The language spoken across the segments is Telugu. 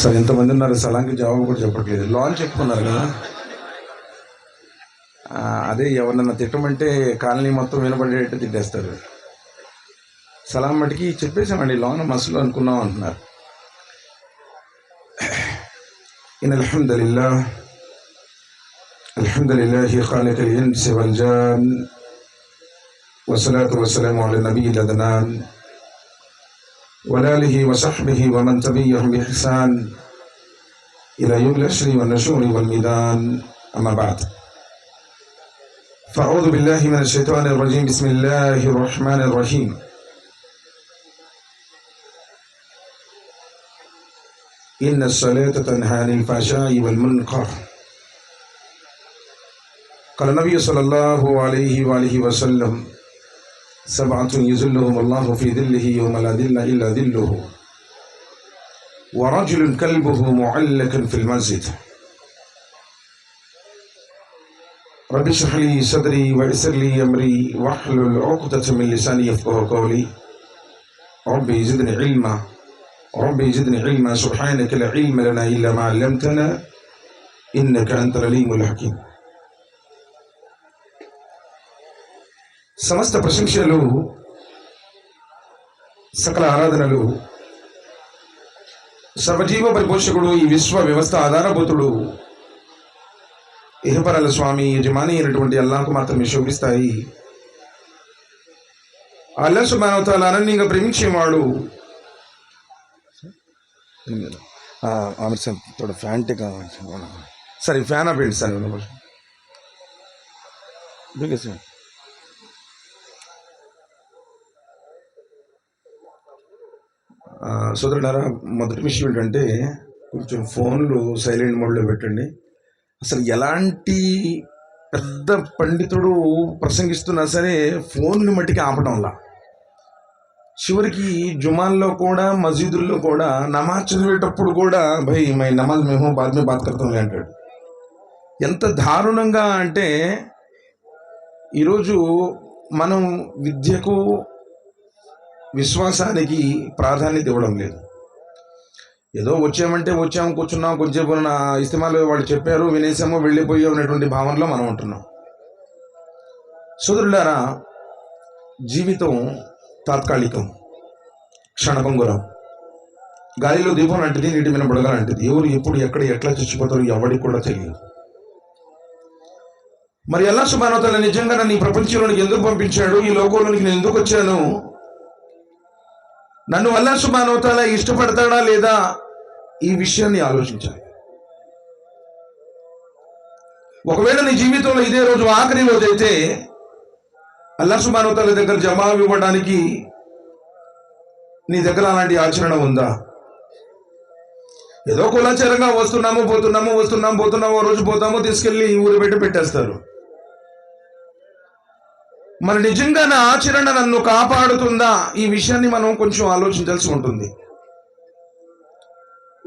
సరే ఎంతమంది ఉన్నారు సలాంకి జవాబు కూడా చెప్పట్లేదు. లాంచ్ చెప్పుకున్నారు కదా. అదే ఎవరినన్నా తిట్టమంటే కాలనీ మొత్తం వినబడేటట్టు తిట్టేస్తారు. సలాం మటుకి చెప్పేసామండి, లోన మసలు అనుకున్నాం అంటున్నారు. అల్హమ్దులిల్లాహి ఖాలిఖిల్ ఇన్సి వల్ జాన్ వస్సలాతు వస్సలాము అలా నబియ్యిల్ అద్నాన్ వలాలిహి వసహ్బిహి వమన్ తబియ్యహుం బిఇహ్సాన్ ఇలా యౌమిల్ హశ్రి వన్ నషూరి వల్ మీదాన్. అమ్మా బఅద్. ఫఅఊదు బిల్లాహి మినష్ షైతానిర్ రజీం. బిస్మిల్లాహిర్ రహ్మానిర్ రహీం. ఇన్నస్ సలాత తన్హా అనిల్ ఫహ్షాయి వల్ మున్కర్. قال النبي صلى الله عليه وآله وسلم سبعة يظلهم الله في ظله يوم لا ظل إلا ظله ورجل كلبه معلق في المسجد. رب اشرح لي صدري ويسر لي أمري واحلل عقدة من لساني يفقهوا قولي. ربي زدني علما ربي زدني علما سبحانك لا علم لنا إلا ما علمتنا إنك أنت العليم الحكيم. సమస్త ప్రశంసలు సకల ఆరాధనలు సర్వజీవ పరిపోషకుడు, ఈ విశ్వ వ్యవస్థ ఆధారభూతుడు, ఇహపరాల స్వామి యజమాని అయినటువంటి అల్లాహ్కు మాత్రమే శోభిస్తాయి. అల్లాహ్ సుబ్హానహు వ తఆలా అనన్యంగా ప్రేమించేవాడు. సరే ఫ్యాన్ ఆపేయండి సార్. సోదరులారా, మొదటి విషయం ఏంటంటే కొంచెం ఫోన్లు సైలెంట్ మోడ్లో పెట్టండి. అసలు ఎలాంటి పెద్ద పండితుడు ప్రసంగిస్తున్నా సరే ఫోన్లు మట్టికి ఆపడంలా. చివరికి జుమాల్లో కూడా మసీదుల్లో కూడా నమాజ్ చదివేటప్పుడు కూడా భయ్ మై నమాజ్ మేము బాద్ మే బాత్ కర్తాం అంటాడు. ఎంత దారుణంగా అంటే ఈరోజు మనం విద్యకు విశ్వాసానికి ప్రాధాన్యత ఇవ్వడం లేదు. ఏదో వచ్చామంటే వచ్చాము, కూర్చున్నాం, కొంచెంసేపు నా ఇస్తిమాలో వాళ్ళు చెప్పారు, వినేసాము, వెళ్ళిపోయాం అనేటువంటి భావనలో మనం ఉంటున్నాం. సోదరులారా, జీవితం తాత్కాలికం, క్షణభంగురం. గాలిలో దీపం లాంటిది, నీటి మీద బుడగ లాంటిది. ఎవరు ఎప్పుడు ఎక్కడ ఎట్లా చచ్చిపోతారో ఎవరికి కూడా తెలియదు. మరి అల్లాహ్ సుబ్హానహు వ తఆలా నిజంగా నన్ను ఈ ప్రపంచంలోనికి ఎందుకు పంపించాడు, ఈ లోకంలోనికి నేను ఎందుకు వచ్చాను, నన్ను అల్లాహ్ సుబ్హానహు వ తఆలా ఇష్టపడతాడా లేదా, ఈ విషయాన్ని ఆలోచించాలి. ఒకవేళ నీ జీవితంలో ఇదే రోజు ఆఖరి రోజు అయితే అల్లాహ్ సుబ్హానహు వ తఆలా దగ్గర జవాబు ఇవ్వడానికి నీ దగ్గర అలాంటి ఆచరణ ఉందా? ఏదో కులాచారంగా వస్తున్నాము పోతున్నాము, ఓ రోజు పోతాము, తీసుకెళ్ళి ఊరు పెట్టి పెట్టేస్తారు. మరి నిజంగా నా ఆచరణ నన్ను కాపాడుతుందా, ఈ విషయాన్ని మనం కొంచెం ఆలోచించాల్సి ఉంటుంది.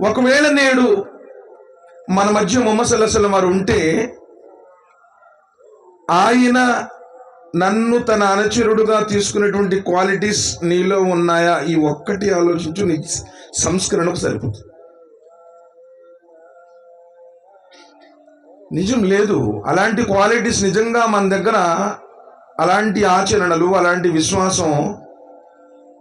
ఒకవేళ నేడు మన మధ్య ముహమ్మద్ సల్లల్లాహు అలైహి వసల్లం వారు ఉంటే ఆయన నన్ను తన అనుచరుడుగా తీసుకునేటువంటి క్వాలిటీస్ నీలో ఉన్నాయా, ఈ ఒక్కటి ఆలోచించు, నీ సంస్కరణకు సరిపోతుంది. నిజం లేదు, అలాంటి క్వాలిటీస్ నిజంగా మన దగ్గర, అలాంటి ఆచరణలు, అలాంటి విశ్వాసం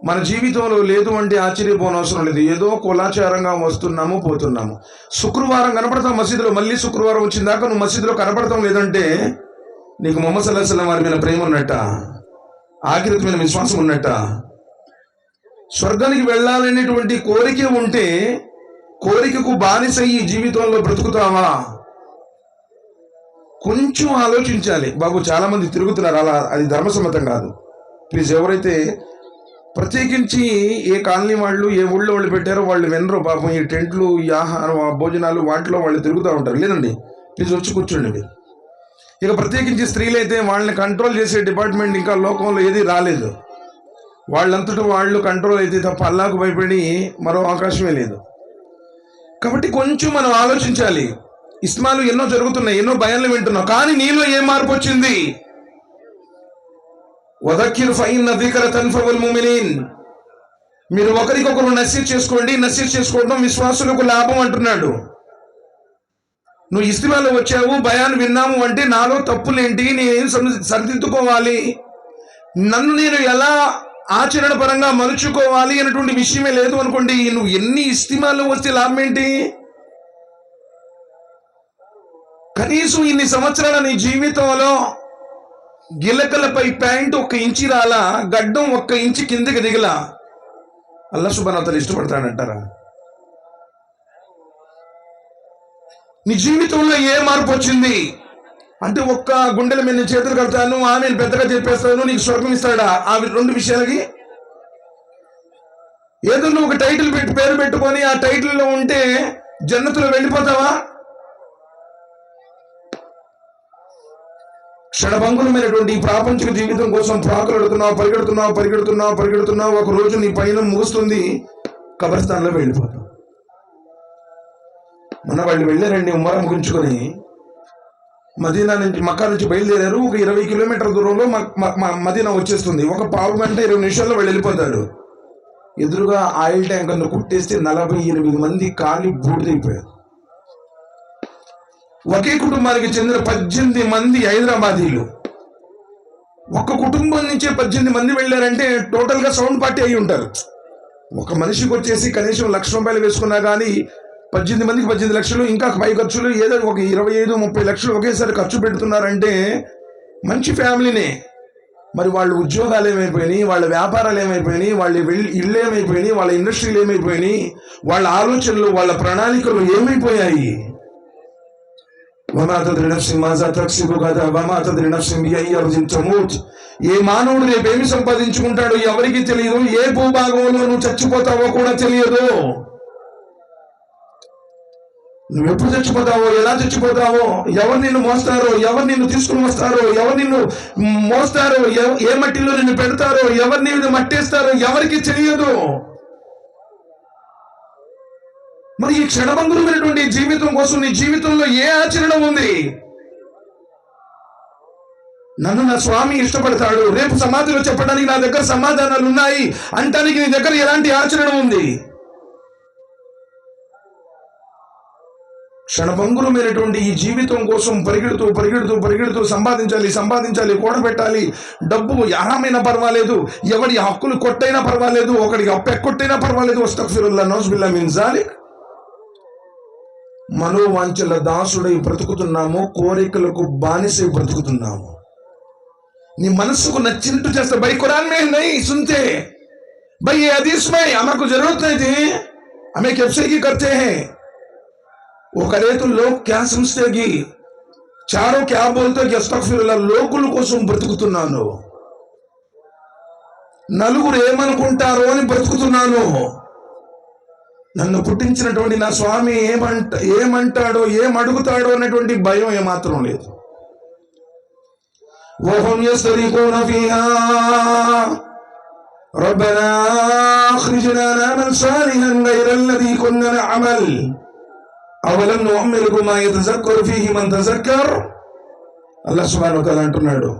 మన జీవితంలో లేదు అంటే ఆశ్చర్యపోనవసరం లేదు. ఏదో కులాచారంగా వస్తున్నాము పోతున్నాము. శుక్రవారం కనపడతాం మసీదులో, మళ్ళీ శుక్రవారం వచ్చిందాకా నువ్వు మసీదులో కనపడతాం లేదంటే నీకు ముహమ్మద్ సల్లల్లాహు అలైహి వసల్లం వారి మీద ప్రేమ ఉన్నట్ట, ఆఖిరత్ మీద విశ్వాసం ఉన్నట్ట. స్వర్గానికి వెళ్ళాలనేటువంటి కోరిక ఉంటే కోరికకు బానిసయ్యి జీవితంలో బ్రతుకుతావా? కొంచెం ఆలోచించాలి బాబు. చాలా మంది తిరుగుతున్నారు అలా, అది ధర్మసమ్మతం కాదు. ప్లీజ్, ఎవరైతే ప్రత్యేకించి ఏ కాలనీ వాళ్ళు, ఏ ఊళ్ళో వాళ్ళు పెట్టారో వాళ్ళు వినరు పాపం. ఈ టెంట్లు, ఈ ఆహారం, ఆ భోజనాలు, వాటిలో వాళ్ళు తిరుగుతూ ఉంటారు. లేదండి, ప్లీజ్ వచ్చి కూర్చోండి మీరు. ఇక ప్రత్యేకించి స్త్రీలైతే వాళ్ళని కంట్రోల్ చేసే డిపార్ట్మెంట్ ఇంకా లోకంలో ఏది రాలేదు. వాళ్ళంతటా వాళ్ళు కంట్రోల్ అయితే తప్ప అల్లాహకు భయపడి మరో అవకాశమే లేదు. కాబట్టి కొంచెం మనం ఆలోచించాలి. ఇస్మాలు ఎన్నో జరుగుతున్నాయి, ఎన్నో భయాలు వింటున్నావు, కానీ నీలో ఏం మార్పు వచ్చింది? వదక్కిర్ ఫఇన్న జిక్ర తన్ఫఉల్ ముమినీన్. మీరు ఒకరికొకరు నసీహ్ చేసుకోండి, నసీహ్ చేసుకోవడం విశ్వాసులకు లాభం అంటున్నాడు. నువ్వు ఇస్తిమాలో వచ్చావు, బయాన్ విన్నాము అంటే నాలో తప్పులేంటి, నేనేం సరిదిద్దుకోవాలి, నన్ను నేను ఎలా ఆచరణ పరంగా మలుచుకోవాలి అనేటువంటి విషయమే లేదు అనుకోండి, నువ్వు ఎన్ని ఇస్తిమాలు వస్తే లాభం ఏంటి? కనీసం ఇన్ని సంవత్సరాల నీ జీవితంలో గిలకలపై ప్యాంటు 1 ఇంచి రాలా, గడ్డం 1 ఇంచి కిందకి దిగలా. అల్లాహ్ సుబ్హానహు వ తఆలా ఇష్టపడతాడంటారా? నీ జీవితంలో ఏ మార్పు వచ్చింది అంటే ఒక్క గుండెల మీద నేను చేతులు కడతాను, ఆమెను పెద్దగా చెప్పేస్తాను, నీకు స్వర్గం ఇస్తాడా? ఆ 2 విషయాలకి ఏదో నువ్వు ఒక టైటిల్ పెట్టి పేరు పెట్టుకొని ఆ టైటిల్లో ఉంటే జన్నతులో వెళ్ళిపోతావా? క్షణభంగురమైనటువంటి ప్రాపంచిక జీవితం కోసం పరిగెడుతున్నావు. ఒక రోజు నీ పైన ముగుస్తుంది, కబర్స్థాన్లో వెళ్ళిపోతావు. మన వాళ్ళు వెళ్ళారండి ఉమ్మర ముగించుకొని, మదీనా నుంచి మక్కా నుంచి బయలుదేరారు. ఒక 20 కిలోమీటర్ల దూరంలో మదీనా వచ్చేస్తుంది. ఒక పావు గంట 20 నిమిషాల్లో వాళ్ళు వెళ్ళిపోతాడు. ఎదురుగా ఆయిల్ ట్యాంకర్ను కుట్టేస్తే 48 మంది కాలి బూడిదైపోయారు. ఒకే కుటుంబానికి చెందిన 18 మంది హైదరాబాదీలు. ఒక కుటుంబం నుంచే 18 మంది వెళ్ళారంటే టోటల్గా సౌండ్ పార్టీ అయి ఉంటారు. ఒక మనిషికి వచ్చేసి కనీసం ₹1,00,000 వేసుకున్నా కానీ 18 మందికి 18 లక్షలు, ఇంకా పై ఖర్చులు ఏదో ఒక 25-30 లక్షలు ఒకేసారి ఖర్చు పెడుతున్నారంటే మంచి ఫ్యామిలీనే. మరి వాళ్ళ ఉద్యోగాలు ఏమైపోయినాయి, వాళ్ళ వ్యాపారాలు ఏమైపోయినాయి, వాళ్ళ ఇళ్ళు ఏమైపోయినాయి, వాళ్ళ ఇండస్ట్రీలు ఏమైపోయినాయి, వాళ్ళ ఆలోచనలు, వాళ్ళ ప్రణాళికలు ఏమైపోయాయి? ఏ మానవుడు రేపేమి సంపాదించుకుంటాడో ఎవరికి తెలియదు. ఏ భూభాగంలో నువ్వు చచ్చిపోతావో కూడా తెలియదు. నువ్వు ఎప్పుడు చచ్చిపోతావో, ఎలా చచ్చిపోతావో, ఎవరు నిన్ను మోస్తారో, ఎవరు నిన్ను తీసుకుని వస్తారో, ఎవరు నిన్ను మోస్తారో, ఏ మట్టిలో నిన్ను పెడతారో, ఎవరు నీ మీద మట్టేస్తారో ఎవరికి తెలియదు. మరి ఈ క్షణభంగురమైనటువంటి జీవితం కోసం నీ జీవితంలో ఏ ఆచరణ ఉంది? నన్ను నా స్వామి ఇష్టపడతాడు, రేపు సమాధిలో చెప్పడానికి నా దగ్గర సమాధానాలు ఉన్నాయి అంటానికి నీ దగ్గర ఎలాంటి ఆచరణ ఉంది? క్షణభంగురమైనటువంటి ఈ జీవితం కోసం పరిగెడుతూ సంపాదించాలి, కూడబెట్టాలి. డబ్బు యారమైనా పర్వాలేదు, ఎవడి హక్కులు కొట్టైనా పర్వాలేదు, ఒకడికి అప్పెక్కొట్టైనా పర్వాలేదు. అస్తగ్ఫిరుల్లాహ్ నౌజుబిల్లాహ్ మిన్ జాలిక్. మనోవాంఛల దాసుడై బ్రతుకుతున్నాము, కోరికలకు బానిసై బ్రతుకుతున్నాము. నీ మనస్సుకు నచ్చినట్టు చేస్తే भाई कुरान में नहीं सुनते, भाई ये हदीस में हमको जरूरत नहीं थी, हमें कैसे की करते हैं वो करे तो लोग क्या समझते कि चारों क्या बोलते कि అస్తగ్ఫిరుల్లాహ్ లోకుల కోసం బ్రతుకుతున్నాను, నలుగురు ఏమనుకుంటారో అని బ్రతుకుతున్నాను. నన్ను పుట్టించినటువంటి నా స్వామి ఏమంటాడో, ఏమడుగుతాడో అనేటువంటి భయం ఏమాత్రం లేదు. وهم يسترقون فيها ربنا اخرجنا نعمل صالحا غير الذي كنا نعمل أولم نعمركم ما يتذكر فيه من تذكر. అల్లాహ్ సుబ్హానహు వ తఆలా అంటున్నాడు,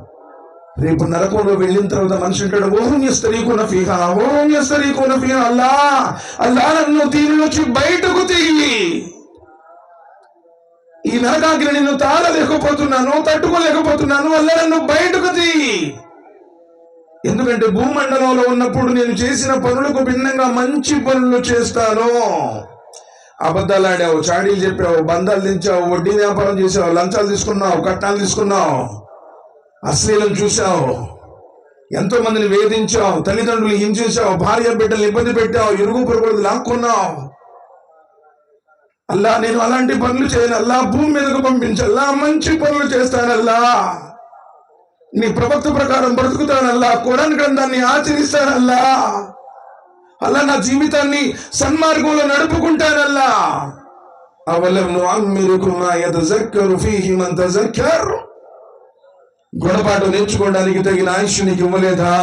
రేపు నరకంలో వెళ్ళిన తర్వాత మనిషి అంటాడు, ఓహం యస్తరీకున ఫీహా, అల్లా నన్ను దీని నుంచి బయటకు తీయి. ఈ నరకాగ్ని నిన్ను తాళలేకపోతున్నాను, తట్టుకోలేకపోతున్నాను, అల్లా నన్ను బయటకు తీయి. ఎందుకంటే భూమండలంలో ఉన్నప్పుడు నేను చేసిన పనులకు భిన్నంగా మంచి పనులు చేస్తాను. అబద్ధాలు ఆడావు, చాడీలు చెప్పావు, బంధాలు దించావు, వడ్డీ వ్యాపారం చేసావు, లంచాలు తీసుకున్నావు, కట్నాలు తీసుకున్నావు, అశ్లీలం చూసావు, ఎంతో మందిని వేధించావు, తల్లిదండ్రులు హింసించావు, భార్య బిడ్డలు ఇబ్బంది పెట్టావు, ఇరుగు పొరుగులు లాక్కున్నావు. అల్లా నేను అలాంటి పనులు చేయను, అల్లా భూమి మీదకు పంపించల్లా, మంచి పనులు చేస్తానల్లా, నీ ప్రవక్త ప్రకారం బ్రతుకుతానల్లా, ఖురాన్ గ్రంథాన్ని ఆచరిస్తానల్లా, అల్లా నా జీవితాన్ని సన్మార్గంలో నడుపుకుంటానల్లా. అవలం నుఅమ్మిరుకుం మా యతజక్కరు ఫీహి మన్ తజక్కర్. గుణపాఠం నేర్చుకోవడానికి తగిన ఆయుష్ నీకు ఇవ్వలేదా?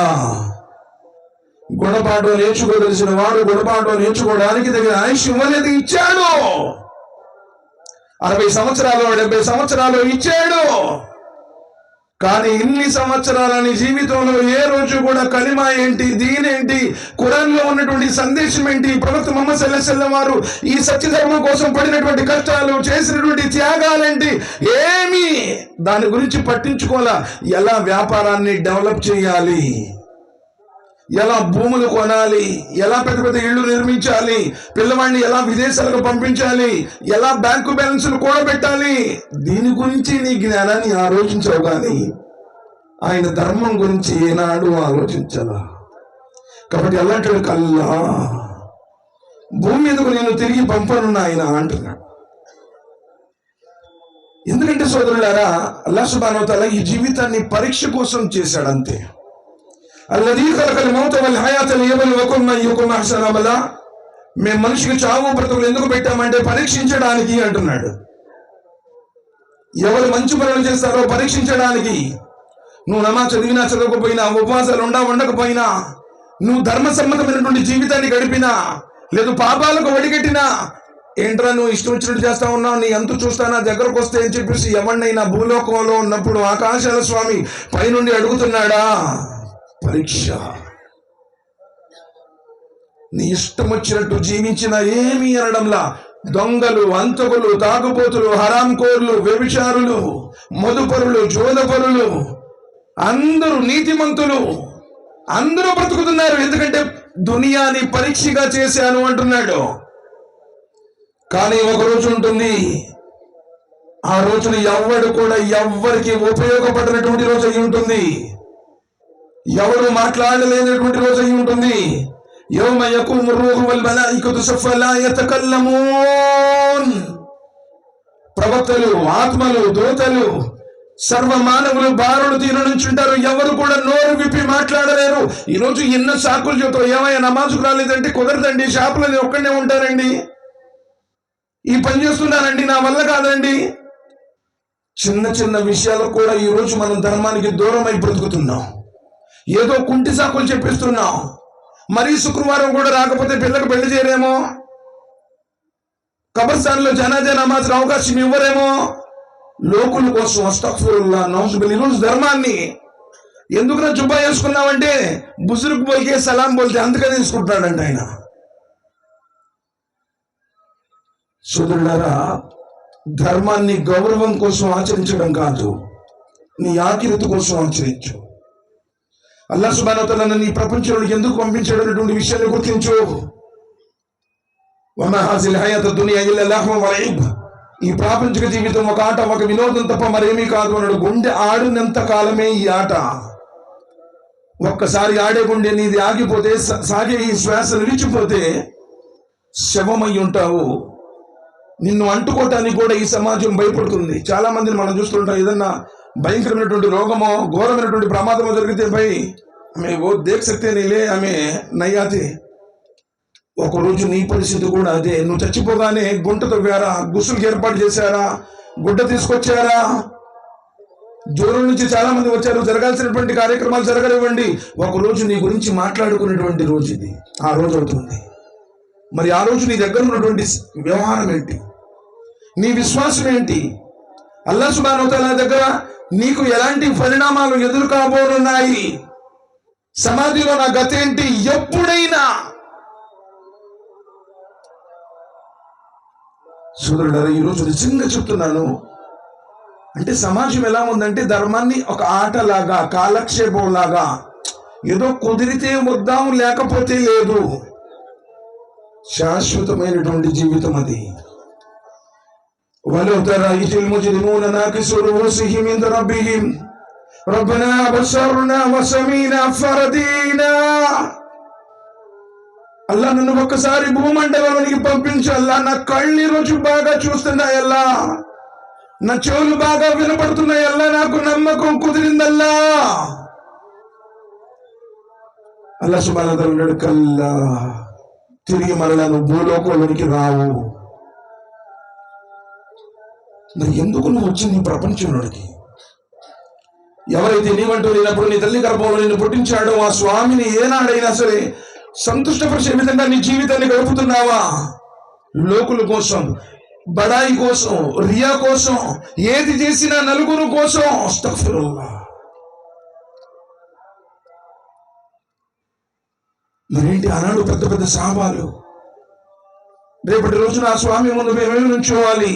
గుణపాఠం నేర్చుకోదలిసిన వాడు గుణపాఠం నేర్చుకోవడానికి తగిన ఆయుష్ ఇవ్వలేదు, ఇచ్చాడు. 60 సంవత్సరాలు 70 సంవత్సరాలు ఇచ్చాడు. కానీ ఇన్ని సంవత్సరాల నీ జీవితంలో ఏ రోజు కూడా కలిమా ఏంటి, దీనేంటి, ఖురాన్లో ఉన్నటువంటి సందేశం ఏంటి, ప్రవక్త ముహమ్మద్ సల్లల్లాహు అలైహి వసల్లం వారు ఈ సత్యధర్మం కోసం పడినటువంటి కష్టాలు, చేసినటువంటి త్యాగాలేంటి, ఏమీ దాని గురించి పట్టించుకోవాలా. ఎలా వ్యాపారాన్ని డెవలప్ చేయాలి, ఎలా భూములు కొనాలి, ఎలా పెద్ద పెద్ద ఇళ్లు నిర్మించాలి, పిల్లవాడిని ఎలా విదేశాలకు పంపించాలి, ఎలా బ్యాంకు బ్యాలెన్సులు కూడబెట్టాలి, దీని గురించి నీ జ్ఞానాన్ని ఆలోచించవు. కానీ ఆయన ధర్మం గురించి ఏనాడు ఆలోచించాలా. కాబట్టి అలాంటి కల్లా భూమి మీదకు నేను తిరిగి పంపనున్నా ఆయన అంటున్నాడు. ఎందుకంటే సోదరులారా, అల్లాహ్ సుబ్హానహు వ తఆలా ఈ జీవితాన్ని పరీక్ష కోసం చేశాడంతే. అల్లదీ ఖలకల్ మౌత వల్ హయాత లియబ్లువకుమ్ అయ్యుకుమ్ అహ్సను అమలా. మేము మనిషికి చావు బ్రతుకులు ఎందుకు పెట్టామంటే పరీక్షించడానికి అంటున్నాడు. ఎవరు మంచి పనులు చేస్తారో పరీక్షించడానికి. నువ్వు నమాజ్ చదివినా చదవకపోయినా, ఉపవాసాలు ఉండకపోయినా, నువ్వు ధర్మసమ్మతమైనటువంటి జీవితాన్ని గడిపినా, లేదు పాపాలకు వడిగట్టినా, ఏంట్రా నువ్వు ఇష్టం వచ్చినట్టు చేస్తా ఉన్నావు, నీ అంతు చూస్తానా దగ్గరకు వస్తే అని చెప్పేసి ఎవరినైనా భూలోకంలో ఉన్నప్పుడు ఆకాశాల స్వామి పైనుండి అడుగుతున్నాడా? పరీక్ష. నీ ఇష్టం వచ్చినట్టు జీవించిన ఏమీ అనడంలా. దొంగలు, అంతకులు, తాగుబోతులు, హరాంకోర్లు, వ్యభిచారులు, మధుపరులు, జోదపరులు, అందరూ నీతిమంతులు, అందరూ బ్రతుకుతున్నారు. ఎందుకంటే దునియాని పరీక్షగా చేశాను అంటున్నాడు. కానీ ఒక రోజు ఉంటుంది, ఆ రోజున ఎవ్వడు కూడా ఎవ్వరికి ఉపయోగపడినటువంటి రోజు అయి ఉంటుంది, ఎవరు మాట్లాడలేనటువంటి రోజు అయి ఉంటుంది. యౌమ యకూము రూహు వల్ మలాయికతు సఫ్ఫా లా యతకల్లమూన్. ప్రవక్తలు, ఆత్మలు, దూతలు, సర్వ మానవులు బారులు తీరు నుంచుంటారు. ఎవరు కూడా నోరు విప్పి మాట్లాడలేరు. ఈరోజు ఎన్నో సాకులు చెబుతావు. ఏమయ్యా నమాజుకు రాలేదంటే కుదరదండి, షాపులో నేను ఒక్కడే ఉంటానండి, ఈ పని చేస్తున్నానండి, నా వల్ల కాదండి. చిన్న చిన్న విషయాలు కూడా ఈరోజు మనం ధర్మానికి దూరమై బ్రతుకుతున్నాం. ఏదో కుంటి సాకులు చెప్పిస్తున్నాం. మరీ శుక్రవారం కూడా రాకపోతే పిల్లలకు పెళ్లి చేయరేమో, కబర్స్థాన్లో జనాజా నమాజ్ అవకాశం ఇవ్వరేమో. లోకుల కోసం అస్తగ్ఫిరుల్లాహ్ నౌజుబిల్లాహ్. ఈరోజు ధర్మాన్ని ఎందుకు నా జుబ్బా వేసుకున్నావంటే బుజుర్గ్ బోల్కే సలాం బోల్తే అందుకని తీసుకుంటున్నాడంట ఆయన. సోదరులారా, ధర్మాన్ని గౌరవం కోసం ఆచరించడం కాదు, నీ ఆఖిరతు కోసం ఆచరించు. అల్లాహ్ సుబ్హానహు వ తఆలా నీ ప్రపంచంలో ఎందుకు పంపించాడు అనేటువంటి విషయాన్ని గుర్తించు. వమా హాజిల్ హయాత దునియా ఇల్లా లహ్వు వ లైబ్. ఈ ప్రాపంచిక జీవితం ఒక ఆట, ఒక వినోదం తప్ప మరేమీ కాదు అన్నాడు. గుండె ఆడినంత కాలమే ఈ ఆట. ఒక్కసారి ఆడే గుండె నీది ఆగిపోతే, సాగే ఈ శ్వాస నిలిచిపోతే శవమై ఉంటావు. నిన్ను అంటుకోవటానికి కూడా ఈ సమాజం భయపడుతుంది. చాలా మందిని మనం చూస్తుంటాం. ఏదన్నా భయంకరమైనటువంటి రోగమో, ఘోరమైనటువంటి ప్రమాదమో జరిగితే భయ్ ఆమె ఓ దేఖ సక్తే నీలే, ఆమె నయ్యాతే. ఒకరోజు నీ పరిస్థితి కూడా అదే. నువ్వు చచ్చిపోగానే గుంటతో వేరా, గుసులకు ఏర్పాటు చేశారా, గుడ్డ తీసుకొచ్చారా, దూరం నుంచి చాలా మంది వచ్చారు, జరగాల్సినటువంటి కార్యక్రమాలు జరగనివ్వండి. ఒకరోజు నీ గురించి మాట్లాడుకునేటువంటి రోజు ఇది. ఆ రోజు అవుతుంది. మరి ఆ రోజు నీ దగ్గర ఉన్నటువంటి వ్యవహారం ఏంటి, నీ విశ్వాసం ఏంటి, అల్లాహ్ సుబ్హానహు వ తఆలా దగ్గర నీకు ఎలాంటి పరిణామాలు ఎదురు కాబోనున్నాయి, సమాధిలో నా గతేంటి? ఎప్పుడైనా సోదరులారా, ఈరోజు నిజంగా చెప్తున్నాను, అంటే సమాజం ఎలా ఉందంటే ధర్మాన్ని ఒక ఆటలాగా, కాలక్షేపం లాగా, ఏదో కుదిరితే వద్దాం లేకపోతే లేదు. శాశ్వతమైనటువంటి జీవితం అది. వలౌ తరాయిల్ ముజ్రిమూన నాకిసు రూసిహిమ్ ఇంద రబ్బిహిమ్ రబ్బనా బసర్నా వసమీనా ఫరదీనా. అల్లా నన్ను ఒక్కసారి భూమండలానికి పంపించు. అల్లా నా కళ్ళు రోజు బాగా చూస్తున్నాయల్లా, నా చెవులు బాగా వినపడుతున్నాయల్లా, నాకు నమ్మకం కుదిరిందల్లా. అల్లా సుబ్హానహు వ తఆలా అన్నాడు, కల్లా తిరిగి మరలా నువ్వు భూలోకంలోనికి రావు. మరి ఎందుకు నువ్వు వచ్చింది ఈ ప్రపంచంలోనికి? ఎవరైతే నీవంటూ లేనప్పుడు నీ తల్లి గర్భంలో నిన్ను పుట్టించాడో ఆ స్వామిని ఏనాడైనా సరే సంతుష్టపరిచే విధంగా నీ జీవితాన్ని గడుపుతున్నావా? లోకుల కోసం, బడాయి కోసం, రియా కోసం, ఏది చేసినా నలుగురు కోసం. అస్తగ్ఫిరుల్లాహ్. మరేంటి ఆనాడు పెద్ద పెద్ద సహాబాలు, రేపటి రోజున ఆ స్వామి ముందు మేమేమి నుంచోవాలి?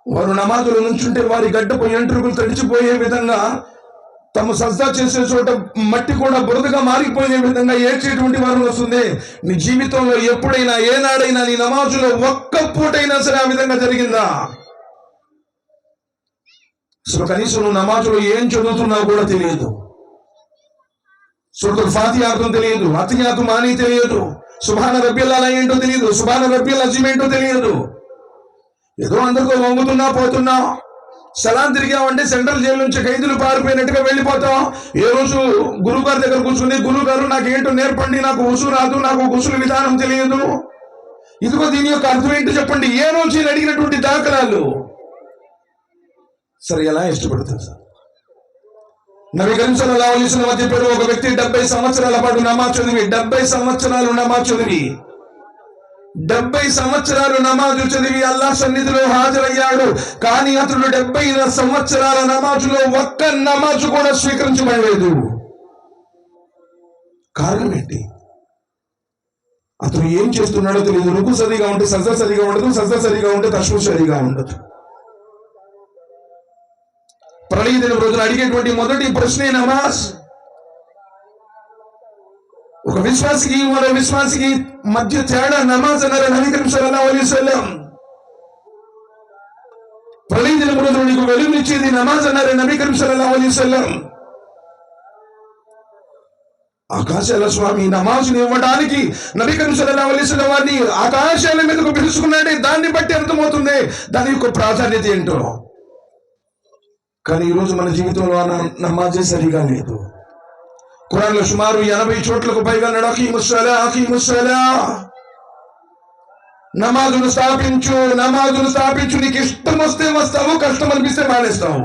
వారు నమాజులు నుంచుంటే వారి గడ్డపు ఎంట్రుకలు తడిచిపోయే విధంగా, తమ సజ్జా చేసే చోట మట్టి కూడా బురదగా మారిపోయే విధంగా ఏడ్చేటువంటి వారు వస్తుంది. నీ జీవితంలో ఎప్పుడైనా ఏనాడైనా నీ నమాజులో ఒక్క పూటైనా సరే ఆ విధంగా జరిగిందా? అసలు కనీసం నువ్వు నమాజులో ఏం చదువుతున్నావు కూడా తెలియదు. సూరతుల్ ఫాతిహా అర్థం తెలియదు, అతియాతు మాని తెలియదు, సుబ్హాన రబ్బియల్ అలా ఏంటో తెలియదు, సుబ్హాన రబ్బియల్ అజీమ్ ఏంటో తెలియదు. ఏదో అందరితో వంగుతున్నా పోతున్నా. సలాం తిరిగామంటే సెంట్రల్ జైలు నుంచి ఖైదీలు పారిపోయినట్టుగా వెళ్ళిపోతాం. ఏ రోజు గురువు గారి దగ్గర కూర్చుని, గురువు గారు నాకు ఏంటో నేర్పండి, నాకు ఉసు రాదు, నాకు గుసులు విధానం తెలియదు, ఇదిగో దీని యొక్క అర్థం ఏంటో చెప్పండి, ఏ రోజు నేను అడిగినటువంటి దాఖలాలు. సరే, ఎలా ఇష్టపడుతుంది సార్? నబీ కరీం సల్లల్లాహు అలైహి వసల్లం చెప్పారు, ఒక వ్యక్తి 70 సంవత్సరాల పాటు నమాజ్ చదివి, 70 సంవత్సరాలు నమాజ్ చదివి, 70 సంవత్సరాలు నమాజు చదివి అల్లాహ్ సన్నిధిలో హాజరయ్యాడు. కానీ అతడు 70 సంవత్సరాల నమాజులో ఒక్క నమాజు కూడా స్వీకరించబడలేదు. కారణం ఏంటి? అతను ఏం చేస్తున్నాడో తెలియదు. రుకు సరిగా ఉంటే సజ్జా సరిగా ఉండదు, సజ్జా సరిగా ఉంటే తష్ము సరిగా ఉండదు. ప్రళయ దినం రోజున అడిగేటువంటి మొదటి ప్రశ్నే నమాజ్. ఒక విశ్వాసికి మరో విశ్వాసికి మధ్య తేడా నమాజ్ అన్నారు నబీ కరీం సల్లల్లాహు అలైహి వసల్లం. ప్రళయ దినం రోజున నీకు వెలుగునిచ్చేది నమాజ్ అన్నారు నబీ కరీం సల్లల్లాహు అలైహి వసల్లం. ఆకాశాల స్వామి నమాజుని ఇవ్వడానికి నబీ కరీం సల్లల్లాహు అలైహి వసల్లం వారిని ఆకాశాల మీదకు పిలుచుకున్నాడే, దాన్ని బట్టి అర్థమవుతుంది దాని యొక్క ప్రాధాన్యత ఏంటో. కానీ ఈరోజు మన జీవితంలో నమాజే సరిగా లేదు. ఖురాన్లో సుమారు 80 చోట్లకు పైగా నమాజును స్థాపించు, నమాజును స్థాపించు. నీకు ఇష్టం వస్తే వస్తావు, కష్టం అనిపిస్తే మానేస్తావు.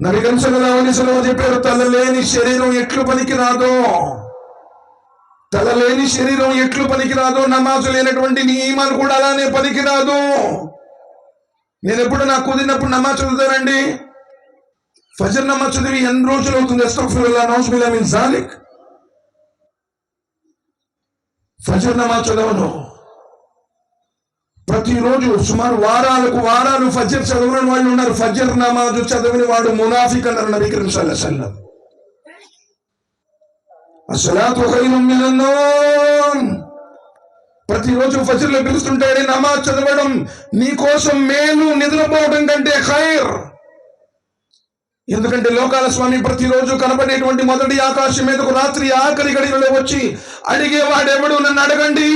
నబీ కరీం సల్లల్లాహు అలైహి వసల్లం చెప్పారు, తలలేని శరీరం ఎట్లు పనికి రాదో, తలలేని శరీరం ఎట్లు పనికి రాదో, నమాజు లేనటువంటి నీ ఈమాన్ కూడా అలానే పనికి రాదు. నేను ఎప్పుడు నాకు కుదిరినప్పుడు నమాజ్ చదువుతానండి. ఫజర్ నమాజ్ చదివి ఎన్ని రోజులు అవుతుంది? అస్తగ్ఫిరుల్లాహ్ నౌజుబిల్లాహి మిన్ జాలిక్. ఫజర్ నమాజ్ చదవను. ప్రతిరోజు సుమారు వారాలు ఫజర్ చదవని వాళ్ళు ఉన్నారు. ఫజర్ నమాజు చదివిన వాడు మునాఫిక్ అన్నారు నబీ కరీం సల్లల్లాహు అలైహి వసల్లం. అస్సలాతు ఖైరుం మినన్ నౌమ్. ప్రతిరోజు ఫజర్లో పిలుస్తుంటాడే నమాజ్ చదవడం నీ కోసం మేలు, నిద్రపోవడం కంటే ఖైర్. ఎందుకంటే లోకాల స్వామి ప్రతిరోజు కనపడేటువంటి మొదటి ఆకాశం మీదకు రాత్రి ఆఖరి గడియలో వచ్చి అడిగేవాడెవడు, నన్ను అడగండి,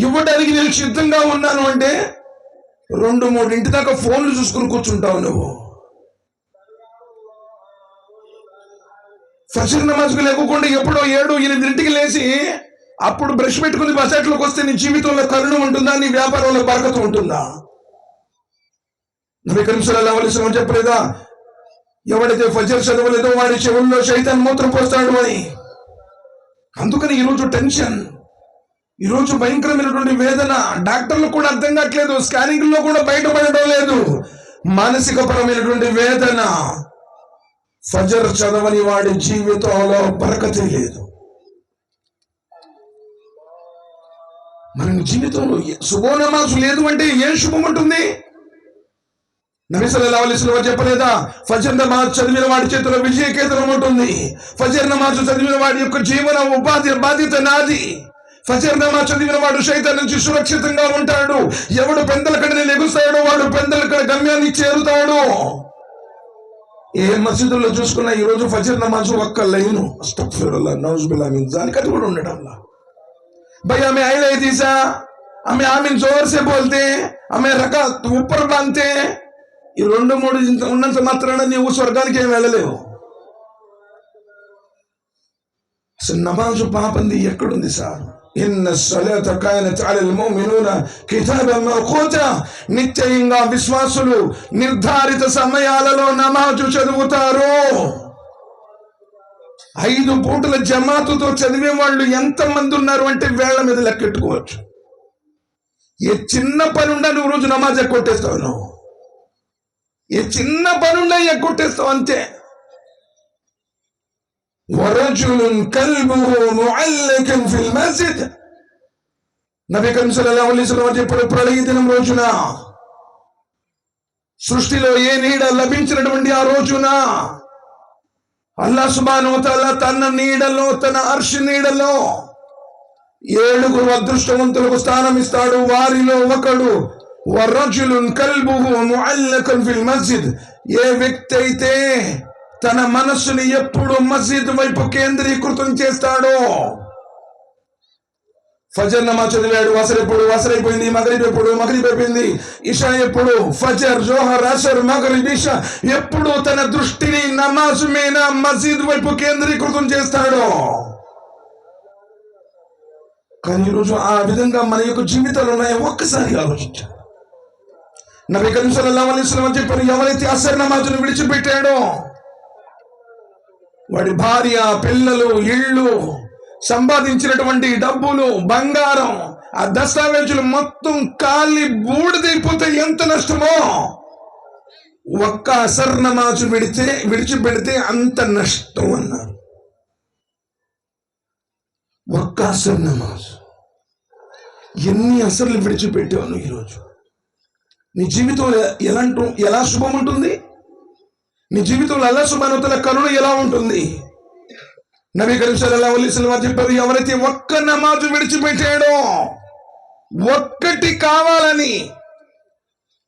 ఇవ్వడానికి నేను సిద్ధంగా ఉన్నాను అంటే 2-3 ఇంటి దాకా ఫోన్లు చూసుకుని కూర్చుంటావు నువ్వు. ఫజర్ నమాజ్కి లేకుండా ఎప్పుడో 7-8 లేచి అప్పుడు బ్రష్ పెట్టుకుని బసట్లోకి వస్తే నీ జీవితంలో కరుణ ఉంటుందా? నీ వ్యాపారంలో బరకత ఉంటుందా? నబీ కరీం సల్లల్లాహు అలైహి వసల్లం చెప్పలేదా, ఎవడైతే ఫజర్ చదవలేదో వాడి చెవుల్లో శైతాన్ మూత్రం పోస్తాడు అని. అందుకని ఈరోజు టెన్షన్, ఈరోజు భయంకరమైనటువంటి వేదన. డాక్టర్లు కూడా అర్థం కావట్లేదు, స్కానింగ్ లో కూడా బయటపడడం లేదు. మానసిక పరమైనటువంటి వేదన. ఫజర్ చదవని వాడి జీవితంలో బరకతే లేదు. మన జీవితంలో శుభో నమాజు లేదు అంటే ఏం శుభం ఉంటుంది? నబీ సల్లల్లాహు అలైహి వసల్లం చెప్పలేదా, ఫజర్ నమాజ్ చదివిన వాడి చేతిలో విజయకేతనం ఉంటుంది. ఫజర్ నమాజ్ చదివిన వాడి యొక్క జీవన ఉపాధి బాధ్యత నాది. ఫజర్ నమాజ్ చదివిన వాడు శైతాన్ నుంచి సురక్షితంగా ఉంటాడు. ఎవడు పెందలకడని లెగుస్తాడో వాడు పెందలకడ గమ్యాన్ని చేరుతాడు. ఏ మసీదుల్లో చూసుకున్నా ఈరోజు ఫజర్ నమాజ్ ఒక్క లైను అస్తగ్ఫిరుల్లాహ్ నౌజుబిల్లాహి మిన్ జాలిక్ అది కూడా ఉండడంలా. భయ్యా हमें आई नहीं थी सा, हमें आमीन जोर से बोलते, हमें रकात ऊपर बांधते. ఈ 2-3 ఉన్నంత మాత్రాన నీవు స్వర్గానికి ఏం వెళ్ళలేవు. అసలు నమాజు పాపంది ఎక్కడుంది సార్? ఇన్న సలాత కానత్ అలల్ ముమినూన కితాబన్ మౌఖూతా. నిత్యంగా విశ్వాసులు నిర్ధారిత సమయాలలో నమాజు చదువుతారు. 5 పూటల జమాతుతో చదివే వాళ్ళు ఎంతమంది ఉన్నారు అంటే వేళ్ల మీద లెక్కెట్టుకోవచ్చు. ఏ చిన్న పని ఉండా నువ్వు రోజు నమాజ్ ఎక్కొట్టేస్తావు. నువ్వు ఏ చిన్న పని ఉండా ఎక్కొట్టేస్తావు అంతే. వరజులున్ కల్బుహు ముఅల్లకన్ ఫిల్ మస్జిద్. నబీ కరీం సల్లల్లాహు అలైహి వసల్లం చెప్పారు, ప్రళయ దినం రోజున, సృష్టిలో ఏ నీడ లభించినటువంటి ఆ రోజున అల్లాహ్ సుబ్హానహు వ తఆలా తన నీడలో, తన అర్ష్ నీడలో 7 అదృష్టవంతులకు స్థానం ఇస్తాడు. వారిలో ఒకడు వరజులున్ కల్బుహు ముఅల్లకన్ ఫిల్ మస్జిద్. ఏ వ్యక్తి అయితే తన మనస్సుని ఎప్పుడు మస్జిద్ వైపు కేంద్రీకృతం చేస్తాడో, ఫజర్ నమాజ్ చదివాడు, అసర్ అయిపోయింది, మగరిబ్ అయిపోయింది, ఇషా ఎప్పుడు, ఫజర్, జోహర్, అసర్, మగరిబ్, ఇషా ఎప్పుడు తన దృష్టిని నమాజ్ మీద మస్జిద్ వైపు కేంద్రీకృతం చేస్తాడో. కానీ ఈరోజు ఆ విధంగా మన యొక్క జీవితాలు ఉన్నాయో ఒక్కసారి ఆలోచించాడు. నబీ కరీం సల్లల్లాహు అలైహి వసల్లం చెప్పారు, ఎవరైతే అసర్ నమాజును విడిచిపెట్టాడో వాడి భార్య, పిల్లలు, ఇళ్ళు, సంపాదించినటువంటి డబ్బులు, బంగారం, ఆ దస్తావేజులు మొత్తం కాలి బూడిదైపోతే ఎంత నష్టమో, ఒక్క అసర్ నమాజు విడిచిపెడితే అంత నష్టం అన్నారు. ఒక్క అసర్ నమాజ్. ఎన్ని అసర్లు విడిచిపెట్టావు ఈరోజు? నీ జీవితంలో ఎలా శుభం ఉంటుంది? నీ జీవితంలో అల్లాహ్ సుబ్హానహు వ తఆలా కరుణ ఎలా ఉంటుంది? నబీ కరీం సల్లల్లాహు అలైహి వసల్లం చెప్పారు, ఎవరైతే ఒక్క నమాజు విడిచిపెట్టాడో, ఒక్కటి కావాలని,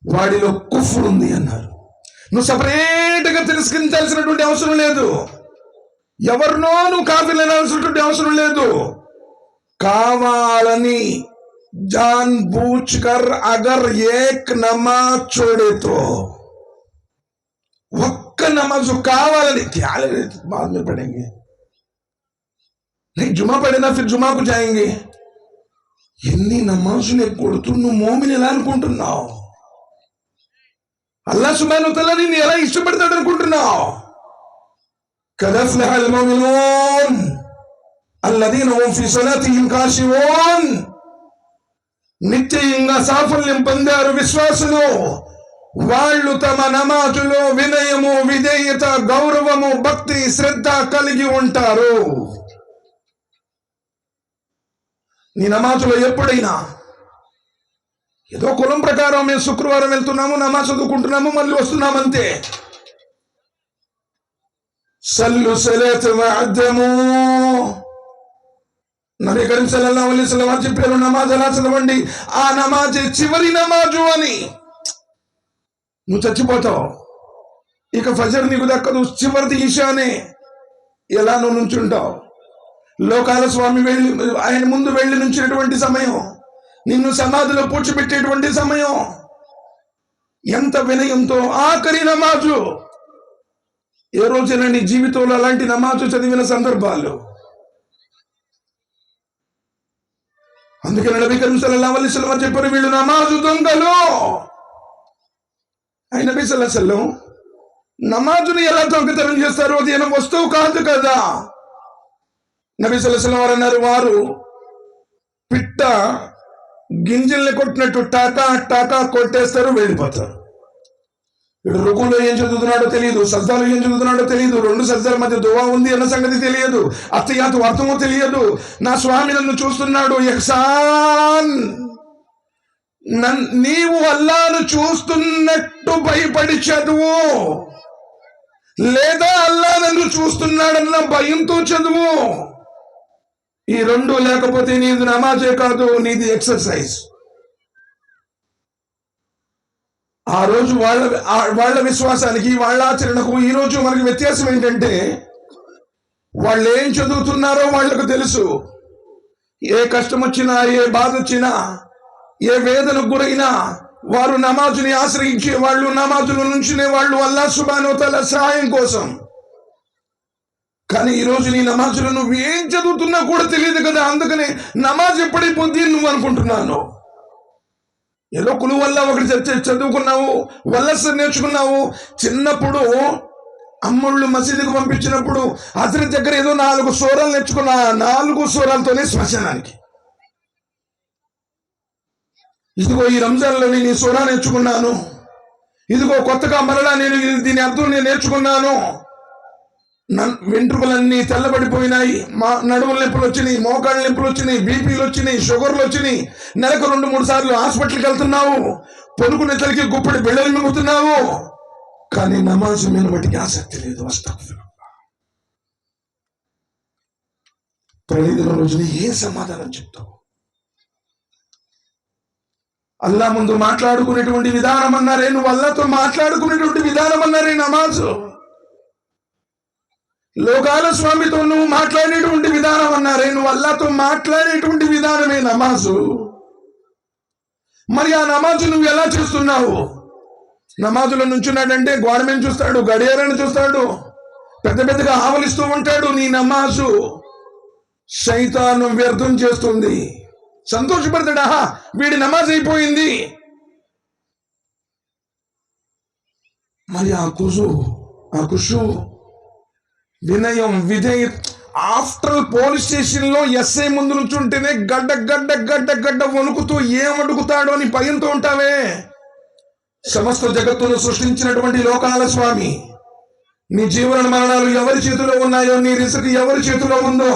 వాడిలో కుఫ్ర్ ఉంది అన్నారు. నువ్వు సపరేట్ గా తిరస్కరించాల్సినటువంటి అవసరం లేదు. ఎవరినో నువ్వు కాఫీలు అనాల్సినటువంటి అవసరం లేదు. కావాలని जान बूझकर अगर एक नमाज छोड़े तो, ఒక్క నమాజ్ కావాలని, क्या बाद में पढ़ेंगे, नहीं जुमा पढ़ेना फिर जुमा को जाएंगे. ఎన్ని నమాజులు కొడుతూ నువ్వు మోమిన్ ఎలా అనుకుంటున్నావు? అల్లాహ్ సుబ్హానహు వ తఆలా నిన్ను ఎలా ఇష్టపడతాడు అనుకుంటున్నావు? కద్ అఫ్లహల్ ముమినూన్ అల్లదీన హుమ్ ఫీ సలాతిహిమ్ ఖాషిఊన్. నిత్యంగా సాఫల్యం పొందారు విశ్వాసులు. వాళ్ళు తమ నమాజులో వినయము, విధేయత, గౌరవము, భక్తి, శ్రద్ధ కలిగి ఉంటారు. నీ నమాజులో ఎప్పుడైనా ఏదో కులం ప్రకారం మేము శుక్రవారం వెళ్తున్నాము, నమాజ్ చదువుకుంటున్నాము, మళ్ళీ వస్తున్నామంతే. సల్లు సలాత్ వఅద్దము. నబీ కరీం సల్లల్లాహు అలైహి వసల్లం చెప్పారు, నమాజ్ ఎలా చదవండి, ఆ నమాజ్ చివరి నమాజు అని. నువ్వు చచ్చిపోతావు, ఇక ఫజర్ నీకు దక్కదు, చివరిది ఇషానే. ఎలా నువ్వు నుంచుంటావు? లోకాల స్వామి ఆయన ముందు వెళ్ళి నుంచినటువంటి సమయం, నిన్ను సమాధిలో పూడ్చిపెట్టేటువంటి సమయం. ఎంత వినయంతో ఆఖరి నమాజు. ఏ రోజైనా నీ జీవితంలో అలాంటి నమాజు చదివిన సందర్భాలు? అందుకని నబీ కరీం సల్లల్లాహు అలైహి వసల్లం చెప్పారు, వీళ్ళు నమాజు దొంగలు. ఆయన నబీ సల్లల్లాహు అలైహి వసల్లం నమాజుని ఎలా దొంగతనం చేస్తారు? అది ఏమైనా వస్తువు కాదు కదా. నబీ సల్లల్లాహు అలైహి వసల్లం అన్నారు, వారు పిట్ట గింజల్ని కొట్టినట్టు టాకా టాకా కొట్టేస్తారు, వెళ్ళిపోతారు. వీడు రుకులో ఏం చదువుతున్నాడో తెలియదు, సజ్జాలో ఏం చదువుతున్నాడో తెలియదు, 2 సజ్జాల మధ్య దువా ఉంది అన్న సంగతి తెలియదు, అత్తయాతు అర్థమో తెలియదు. నా స్వామి నన్ను చూస్తున్నాడు, ఇహ్సాన్. నీవు అల్లాను చూస్తున్నట్టు భయపడి చదువు, లేదా అల్లా నన్ను చూస్తున్నాడన్న భయంతో చదువు. ఈ 2 లేకపోతే నీది నమాజే కాదు, నీది ఎక్సర్సైజ్. ఆ రోజు వాళ్ళ విశ్వాసానికి, వాళ్ళ ఆచరణకు ఈ రోజు మనకి వ్యత్యాసం ఏంటంటే, వాళ్ళు ఏం చదువుతున్నారో వాళ్లకు తెలుసు. ఏ కష్టం వచ్చినా, ఏ బాధ వచ్చినా, ఏ వేదనకు గురైనా వారు నమాజుని ఆశ్రయించే వాళ్ళు, నమాజుల నుంచినే వాళ్ళు అల్లాహ్ సుబ్హానహు వ తఆలా సహాయం కోసం. కానీ ఈ రోజు నీ నమాజులో నువ్వు ఏం చదువుతున్నా కూడా తెలియదు కదా. అందుకనే నమాజ్ ఎప్పుడైపోద్ది నువ్వు అనుకుంటున్నాను. ఏదో కులు వల్ల ఒకటి చదువుకున్నావు, వల్లస నేర్చుకున్నావు. చిన్నప్పుడు అమ్ముళ్ళు మసీదుకు పంపించినప్పుడు హజరత్ దగ్గర ఏదో 4 సూరాలు నేర్చుకున్నా, 4 సూరాలతోనే శ్మశానానికి. ఇదిగో ఈ రంజాన్లో నేను ఈ సూరా నేర్చుకున్నాను, ఇదిగో కొత్తగా మరలా నేను దీని అర్థం నేను నేర్చుకున్నాను. వెంట్రుకలన్నీ తెల్లబడిపోయినాయి, మా నడుముల నొప్పులు వచ్చినాయి, మోకాళ్ళ నొప్పులు వచ్చినాయి, బీపీలు వచ్చినాయి, షుగర్లు వచ్చినాయి, నెలకు 2-3 సార్లు హాస్పిటల్కి వెళ్తున్నావు, పొనుకునే తలకి గుప్పటి బిళ్ళలు మింగుతున్నావు, కానీ నమాజు మీద బట్టికి ఆసక్తి లేదు. ప్రళయదిన రోజున ఏ సమాధానం చెప్తావు? అల్లా ముందు మాట్లాడుకునేటువంటి విధానం అన్నారే, నువ్వు అల్లాతో మాట్లాడుకునేటువంటి విధానం అన్నారే నమాజు. లోకాల స్వామితో నువ్వు మాట్లాడేటువంటి విధానం అన్నారే, నువ్వు అల్లాతో మాట్లాడేటువంటి విధానమే నమాజు. మరి ఆ నమాజు నువ్వు ఎలా చేస్తున్నావు? నమాజులో నుంచున్నాడంటే గోడ మీద చూస్తాడు, గడియారాన్ని చూస్తాడు, పెద్ద పెద్దగా ఆవలిస్తూ ఉంటాడు. నీ నమాజు శైతాను వ్యర్థం చేస్తుంది. సంతోషపడతాడా, వీడి నమాజ్ అయిపోయింది. మరి ఆ ఖుషు, వినయం, విధేయ, ఆఫ్టర్ పోలీస్ స్టేషన్ లో ఎస్ఐ ముందు నుంచుంటేనే గడ్డ గడ్డ గడ్డ గడ్డ వణుకుతూ ఏమడుగుతాడో అని భయంతో ఉంటావే. సమస్త జగత్తును సృష్టించినటువంటి లోకాల స్వామి, నీ జీవన మరణాలు ఎవరి చేతిలో ఉన్నాయో, నీ రిజకు ఎవరి చేతిలో ఉందో,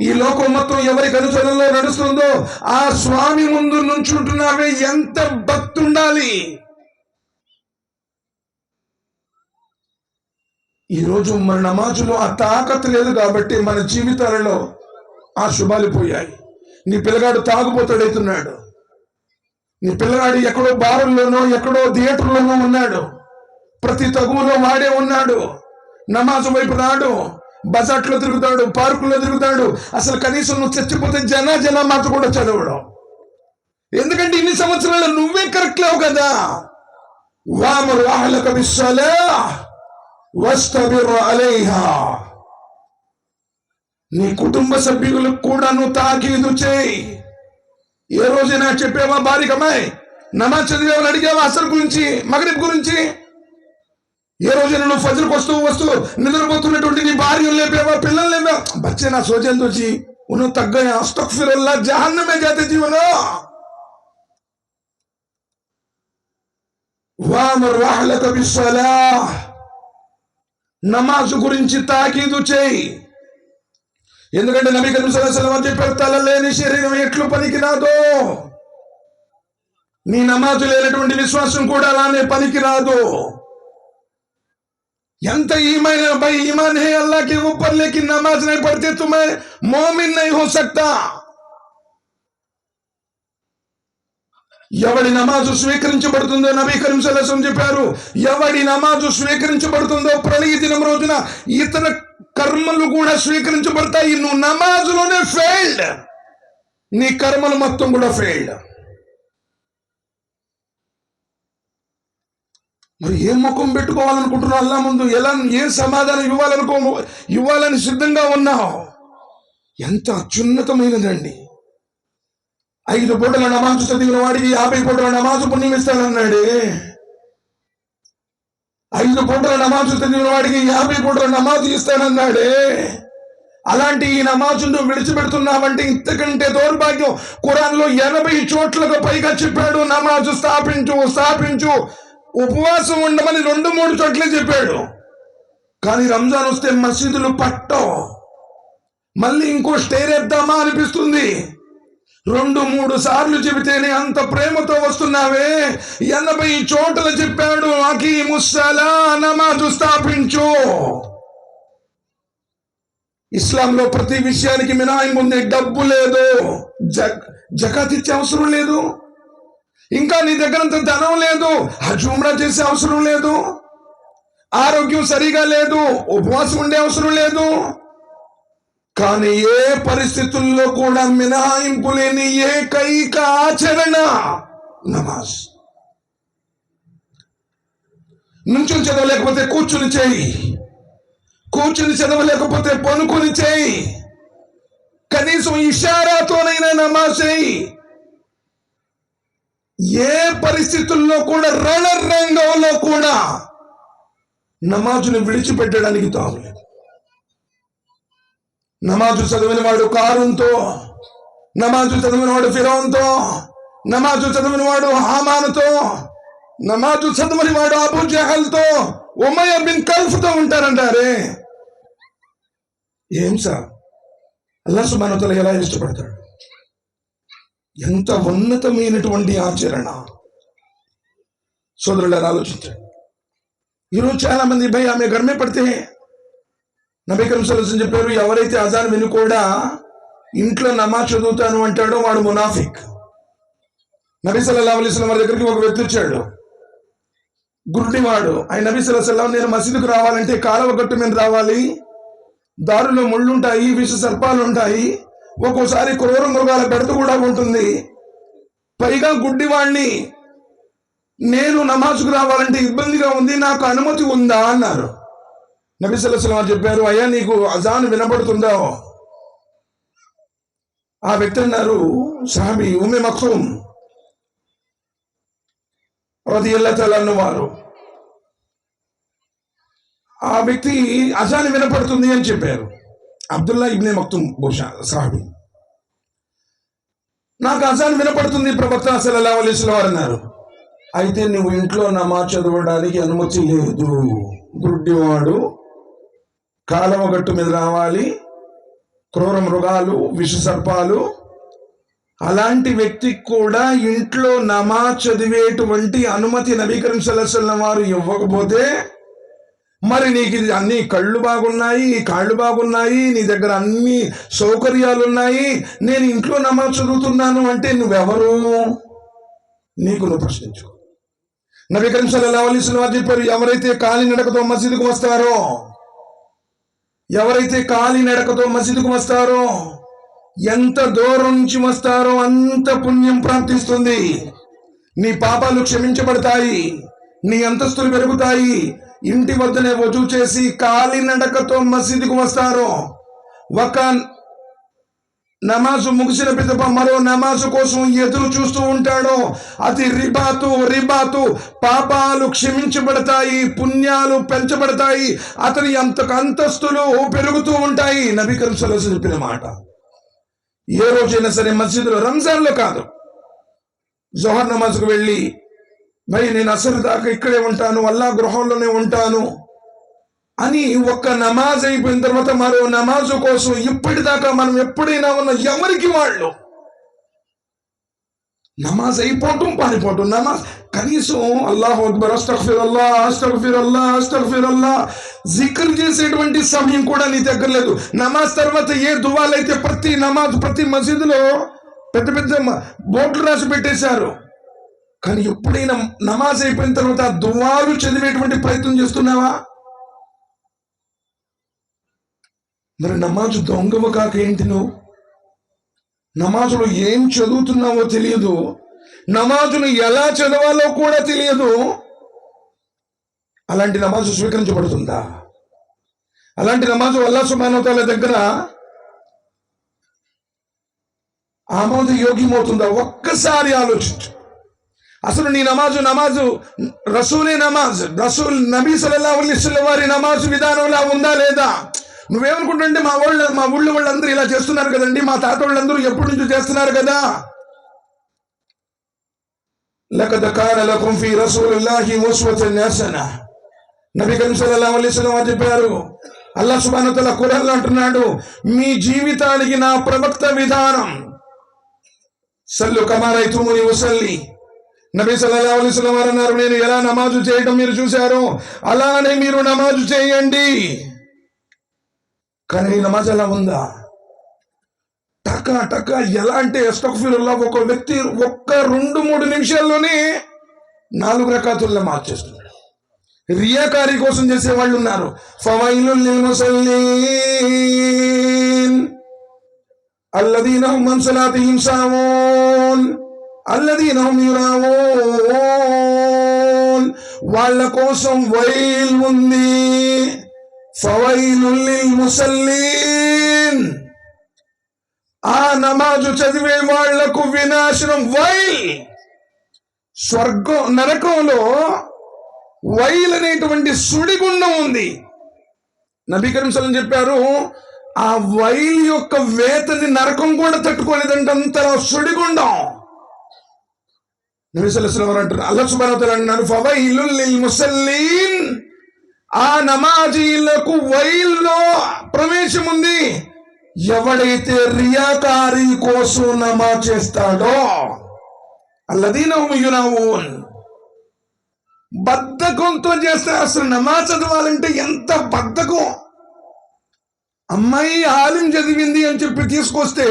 ఈ లోకం మొత్తం ఎవరి కనుసరణలో నడుస్తుందో ఆ స్వామి ముందు నుంచుంటున్నావే, ఎంత భక్తి ఉండాలి. ఈరోజు మన నమాజులో ఆ తాకత్ లేదు కాబట్టి మన జీవితాలలో ఆ శుభాలు పోయాయి. నీ పిల్లగాడు తాగుబోతాడవుతున్నాడు, నీ పిల్లగాడు ఎక్కడో బారుల్లోనో ఎక్కడో థియేటర్లోనో ఉన్నాడు, ప్రతి తగువులో వాడే ఉన్నాడు, నమాజు వైపు రాడు, బజాట్లో తిరుగుతాడు, పార్కుల్లో తిరుగుతాడు. అసలు కనీసం నువ్వు చచ్చిపోతే జనా మాట కూడా చదవడం. ఎందుకంటే ఇన్ని సంవత్సరాలు నువ్వే కరెక్ట్ లేవు కదా. వామురు అహ్లక బిస్సలాహ్ వస్తబిర్ అలైహా. నీ కుటుంబ సభ్యులకు కూడా నువ్వు తాకీదు చేయి. ఏ రోజైనా చెప్పావా బారికమ్మాయి నమాజ్ చదివేవని అడిగావా? అసలు గురించి, మగరిబ్ గురించి ఏ రోజైనా నువ్వు ఫజర్కి వస్తూ నిద్రపోతున్నటువంటి నీ భార్యను లేపావా, పిల్లలు లేపా? బచ్చే నా సోచన్ తోచి ఉను తగ్గ అస్తగ్ఫిరుల్లాహ్ జహన్నమే జాతే జీవనో. వామర్ అహ్లక బిస్సలాహ్, నమాజు గురించి తాకీదు చేయి. ఎందుకంటే నబీ కరీం సల్లల్లాహు అలైహి వసల్లం చెప్పారు, తల లేని శరీరం ఎట్లు పనికిరాదో, నీ నమాజు లేనటువంటి విశ్వాసం కూడా అలానే పనికిరాదు. ఎంత ईमान भाई, ईमान है अल्लाह के ऊपर, लेकिन नमाज नहीं पढ़ते तुम्हें मोमिन नहीं हो सकता. ఎవడి నమాజు స్వీకరించబడుతుందో నబీ కరీం సల్లల్లాహు అలైహి వసల్లం చెప్పారు, ఎవడి నమాజు స్వీకరించబడుతుందో ప్రళయ దినం రోజున ఇతర కర్మలు కూడా స్వీకరించబడతాయి. నువ్వు నమాజులోనే ఫెయిల్డ్, నీ కర్మలు మొత్తం కూడా ఫెయిల్డ్. మరి ఏ ముఖం పెట్టుకోవాలనుకుంటున్నావు అల్లా ముందు? ఏ సమాధానం ఇవ్వాలని సిద్ధంగా ఉన్నావు? ఎంత అత్యున్నతమైనదండి. 5 పూటల నమాజు చదివిన వాడికి 50 పూటల నమాజు పుణ్యం ఇస్తానన్నాడే. 5 పూటల నమాజు చదివిన వాడికి 50 పూటల నమాజు ఇస్తానన్నాడే. అలాంటి ఈ నమాజును విడిచిపెడుతున్నావంటే ఇంతకంటే దౌర్భాగ్యం. ఖురాన్లో 80 చోట్లకు పైగా చెప్పాడు నమాజు స్థాపించు, ఉపవాసం ఉండమని 2-3 చోట్లే చెప్పాడు. కానీ రంజాన్ వస్తే మసీదులు పట్టం, మళ్ళీ ఇంకో స్టేర్ వేద్దామా అనిపిస్తుంది. 2-3 సార్లు చెబితేనే అంత ప్రేమతో వస్తున్నావే. 80 చోట్ల చెప్పాడు అకీముస్సలా, నమాజు స్థాపించు. ఇస్లాంలో ప్రతి విషయానికి మినహాయింపు ఉంది. డబ్బు లేదు, జకాత్ ఇచ్చే అవసరం లేదు, ఇంకా నీ దగ్గరంత ధనం లేదు, హజ్ ఉమ్రా చేసే అవసరం లేదు, ఆరోగ్యం సరిగా లేదు, ఉపవాసం ఉండే అవసరం లేదు. కానీ ఏ పరిస్థితుల్లో కూడా మినహాయింపు లేని ఏకైక ఆచరణ నమాజ్. నుంచుని చదవలేకపోతే కూర్చుని చేయి, కూర్చుని చదవలేకపోతే పనుకొని చేయి, కనీసం ఇషారాతోనైనా నమాజ్ చేయి. ఏ పరిస్థితుల్లో కూడా, రణరంగంలో కూడా నమాజుని విడిచిపెట్టడానికి తావులేదు. నమాజు చదివిన వాడు కారుంతో, నమాజు చదివిన వాడు ఫిరౌన్తో, నమాజు చదివిన వాడు హామానుతో, నమాజు చదివిన వాడు అబూ జహల్తో, ఉమయ్య బిన్ ఖల్ఫ్తో ఉంటారంటారే. ఏం సార్, అల్లాహ్ సుబ్హానహు వ తఆలా ఎలా ఇష్టపడతాడు? ఎంత ఉన్నతమైనటువంటి ఆచరణ. సోదరులారా ఆలోచించండి. ఈరోజు చాలా మంది భయ్ ఆమె గర్మే పడితే నబీ కరీం సల్లల్లాహు అలైహి వసల్లం చెప్పారు, ఎవరైతే అజాన్ విని కూడా ఇంట్లో నమాజ్ చదువుతాను అంటాడో వాడు మునాఫిక్. నబీ సల్లల్లాహు అలైహి వసల్లం వారి దగ్గరికి ఒక వ్యక్తి వచ్చాడు, గుడ్డివాడు. ఆయన నబీ సల్లల్లాహు అలైహి వసల్లం, నేను మసీదుకు రావాలంటే కాలువ గట్టు మీద రావాలి, దారుల్లో ముళ్ళుంటాయి, విష సర్పాలు ఉంటాయి, ఒక్కోసారి క్రూర మృగాల బెడత కూడా ఉంటుంది, పైగా గుడ్డివాణ్ణి, నేను నమాజుకు రావాలంటే ఇబ్బందిగా ఉంది, నాకు అనుమతి ఉందా అన్నారు. నబీ సల్లల్లాహు అలైహి వసల్లం చెప్పారు, అయ్యా నీకు అజాన్ వినబడుతుందా? ఆ వ్యక్తి అన్నారు, సహాబీ ఉమ్మే మక్తూమ్ రదియల్లాహు తఆలా అన్హు వారు. ఆ వ్యక్తి అజాన్ వినపడుతుంది అని చెప్పారు. అబ్దుల్లా ఇబ్నే మక్తూమ్ బహుశా సహాబీ. నాకు అజాన్ వినపడుతుంది ప్రవక్త సల్లల్లాహు అలైహి వసల్లం వారు అన్నారు. అయితే నువ్వు ఇంట్లో నమాజ్ చదవడానికి అనుమతి లేదు. గుడ్డివాడు, కాలవ గట్టు మీద రావాలి, క్రూర మృగాలు, విష సర్పాలు, అలాంటి వ్యక్తికి కూడా ఇంట్లో నమాజ్ చదివేటువంటి అనుమతి నబీ కరీం సల్లల్లాహు అలైహి వసల్లం వారు ఇవ్వకపోతే, మరి నీకు ఇది అన్ని కళ్ళు బాగున్నాయి, కాళ్ళు బాగున్నాయి, నీ దగ్గర అన్ని సౌకర్యాలు ఉన్నాయి, నేను ఇంట్లో నమాజ్ చదువుతున్నాను అంటే నువ్వెవరు? నీకు నువ్వు ప్రశ్నించుకో. నబీ కరీం సల్లల్లాహు అలైహి వసల్లం వారు చెప్పారు, ఎవరైతే కాలినడకతో మసీదుకు వస్తారో, ఎవరైతే కాలినడకతో మసీదుకు వస్తారో, ఎంత దూరం నుంచి వస్తారో అంత పుణ్యం ప్రాప్తిస్తుంది, నీ పాపాలు క్షమించబడతాయి, నీ అంతస్తులు పెరుగుతాయి. ఇంటి వద్దనే వజూ చేసి కాలినడకతో మసీదుకు వస్తారో, ఒక నమాజు ముగిసిన పిదప మరో నమాజు కోసం ఎదురు చూస్తూ ఉంటాడో, అది రిబాతు పాపాలు క్షమించబడతాయి, పుణ్యాలు పెంచబడతాయి, అతని అంతస్తులు పెరుగుతూ ఉంటాయి. నబీ కరీం సల్లల్లాహు అలైహి వసల్లం చెప్పిన మాట. ఏ రోజైనా సరే మస్జిద్లో, రంజాన్లో కాదు, జోహర్ నమాజ్కు వెళ్ళి, మరి నేను అసలు దాకా ఇక్కడే ఉంటాను, అల్లాహ్ గృహంలోనే ఉంటాను అని ఒక్క నమాజ్ అయిపోయిన తర్వాత మరో నమాజు కోసం ఇప్పటిదాకా మనం ఎప్పుడైనా ఉన్న ఎవరికి వాళ్ళు నమాజ్ అయిపోవటం, పారిపోవటం, నమాజ్ కనీసం అల్లాహు అక్బర్, అస్తగ్ఫిరుల్లాహ్, అస్తగ్ఫిరుల్లాహ్, అస్తగ్ఫిరుల్లాహ్ జిక్ర్ చేసేటువంటి సమయం కూడా నీ దగ్గర లేదు. నమాజ్ తర్వాత ఏ దువాలైతే ప్రతి మసీదులో పెద్ద పెద్ద బోర్డులు రాసి పెట్టేశారు, కానీ ఎప్పుడైనా నమాజ్ అయిపోయిన తర్వాత దువాలు చదివేటువంటి ప్రయత్నం చేస్తున్నావా? మరి నమాజు దొంగవు కాక ఏంటి? నువ్వు నమాజులో ఏం చదువుతున్నావో తెలియదు, నమాజును ఎలా చదవాలో కూడా తెలియదు. అలాంటి నమాజు స్వీకరించబడుతుందా? అలాంటి నమాజు అల్లాహ్ సుబ్హానహు వ తఆలా దగ్గర ఆమోదయోగ్యమవుతుందా? ఒక్కసారి ఆలోచించు. అసలు నీ నమాజు రసూలే రసూల్ నబీ సల్లల్లాహు అలైహి వసల్లం వారి నమాజు విధానంలా ఉందా లేదా? నువ్వేమనుకుంటుంటే మా ఊళ్ళో వాళ్ళందరూ ఇలా చేస్తున్నారు కదండి, మా తాత వాళ్ళందరూ ఎప్పటి నుంచో చేస్తున్నారు కదా. లఖద్ కాన లకుం ఫీ రసూలిల్లాహి ఉస్వతున్ హసనహ్. నబీ కరీం సల్లల్లాహు అలైహి వసల్లం వారు చెప్పారు, అల్లాహ్ సుబ్హానహు వ తఆలా ఖురాన్లో అంటున్నాడు, మీ జీవితానికి నా ప్రవక్త విధానం, సల్లు కమా రఅయ్తుమూని ఉసల్లి. నబీ సల్లల్లాహు అలైహి వసల్లం వారు అన్నారు, నేను ఎలా నమాజు చేయడం మీరు చూశారో అలానే మీరు నమాజు చేయండి. కానీ నమాజ్ ఎలా ఉందా? టక ఎలా అంటే అస్తగ్ఫిరుల్లాహ్, ఒక వ్యక్తి 2-3 నిమిషాల్లోనే 4 రకాతుల్లో మార్చేస్తున్నాడు. రియాకారి కోసం చేసే వాళ్ళు ఉన్నారు. ఫవైలుల్ లిల్ ముసల్లీన్ అల్లదీన హుమ్ అన్ సలాతిహిమ్ సాహూన్ అల్లదీన హుమ్ యురావూన్. వాళ్ళ కోసం వైల్ ఉంది. ఫవైలుల్ లిల్ ముసల్లీన్, ఆ నమాజు చదివే వాళ్లకు వినాశనం. వైల్, నరకంలో వైల్ అనేటువంటి సుడిగుండం ఉంది. నబీ కరీం సల్లల్లాహు అలైహి వసల్లం చెప్పారు, ఆ వైల్ యొక్క వేతని నరకం కూడా తట్టుకోలేదంటే అంత సుడిగుండం. నబీ సల్లల్లాహు అలైహి వసల్లం అంటారు, అల్లాహ్ సుబ్హానహు వ తఆలా అన్నారు, ఫవైలుల్ లిల్ ముసల్లీన్, ఆ నమాజీలకు వైల్లో ప్రవేశం ఉంది. ఎవడైతే రియాకారి కోసం నమాజ్ చేస్తాడో అల్లదీన హుమ్ యురాఊన్, బద్ధకంతో చేస్తే అసలు నమాజ్ చదవాలంటే ఎంత బద్ధకం. అమ్మాయి ఆలిం చదివింది అని చెప్పి తీసుకొస్తే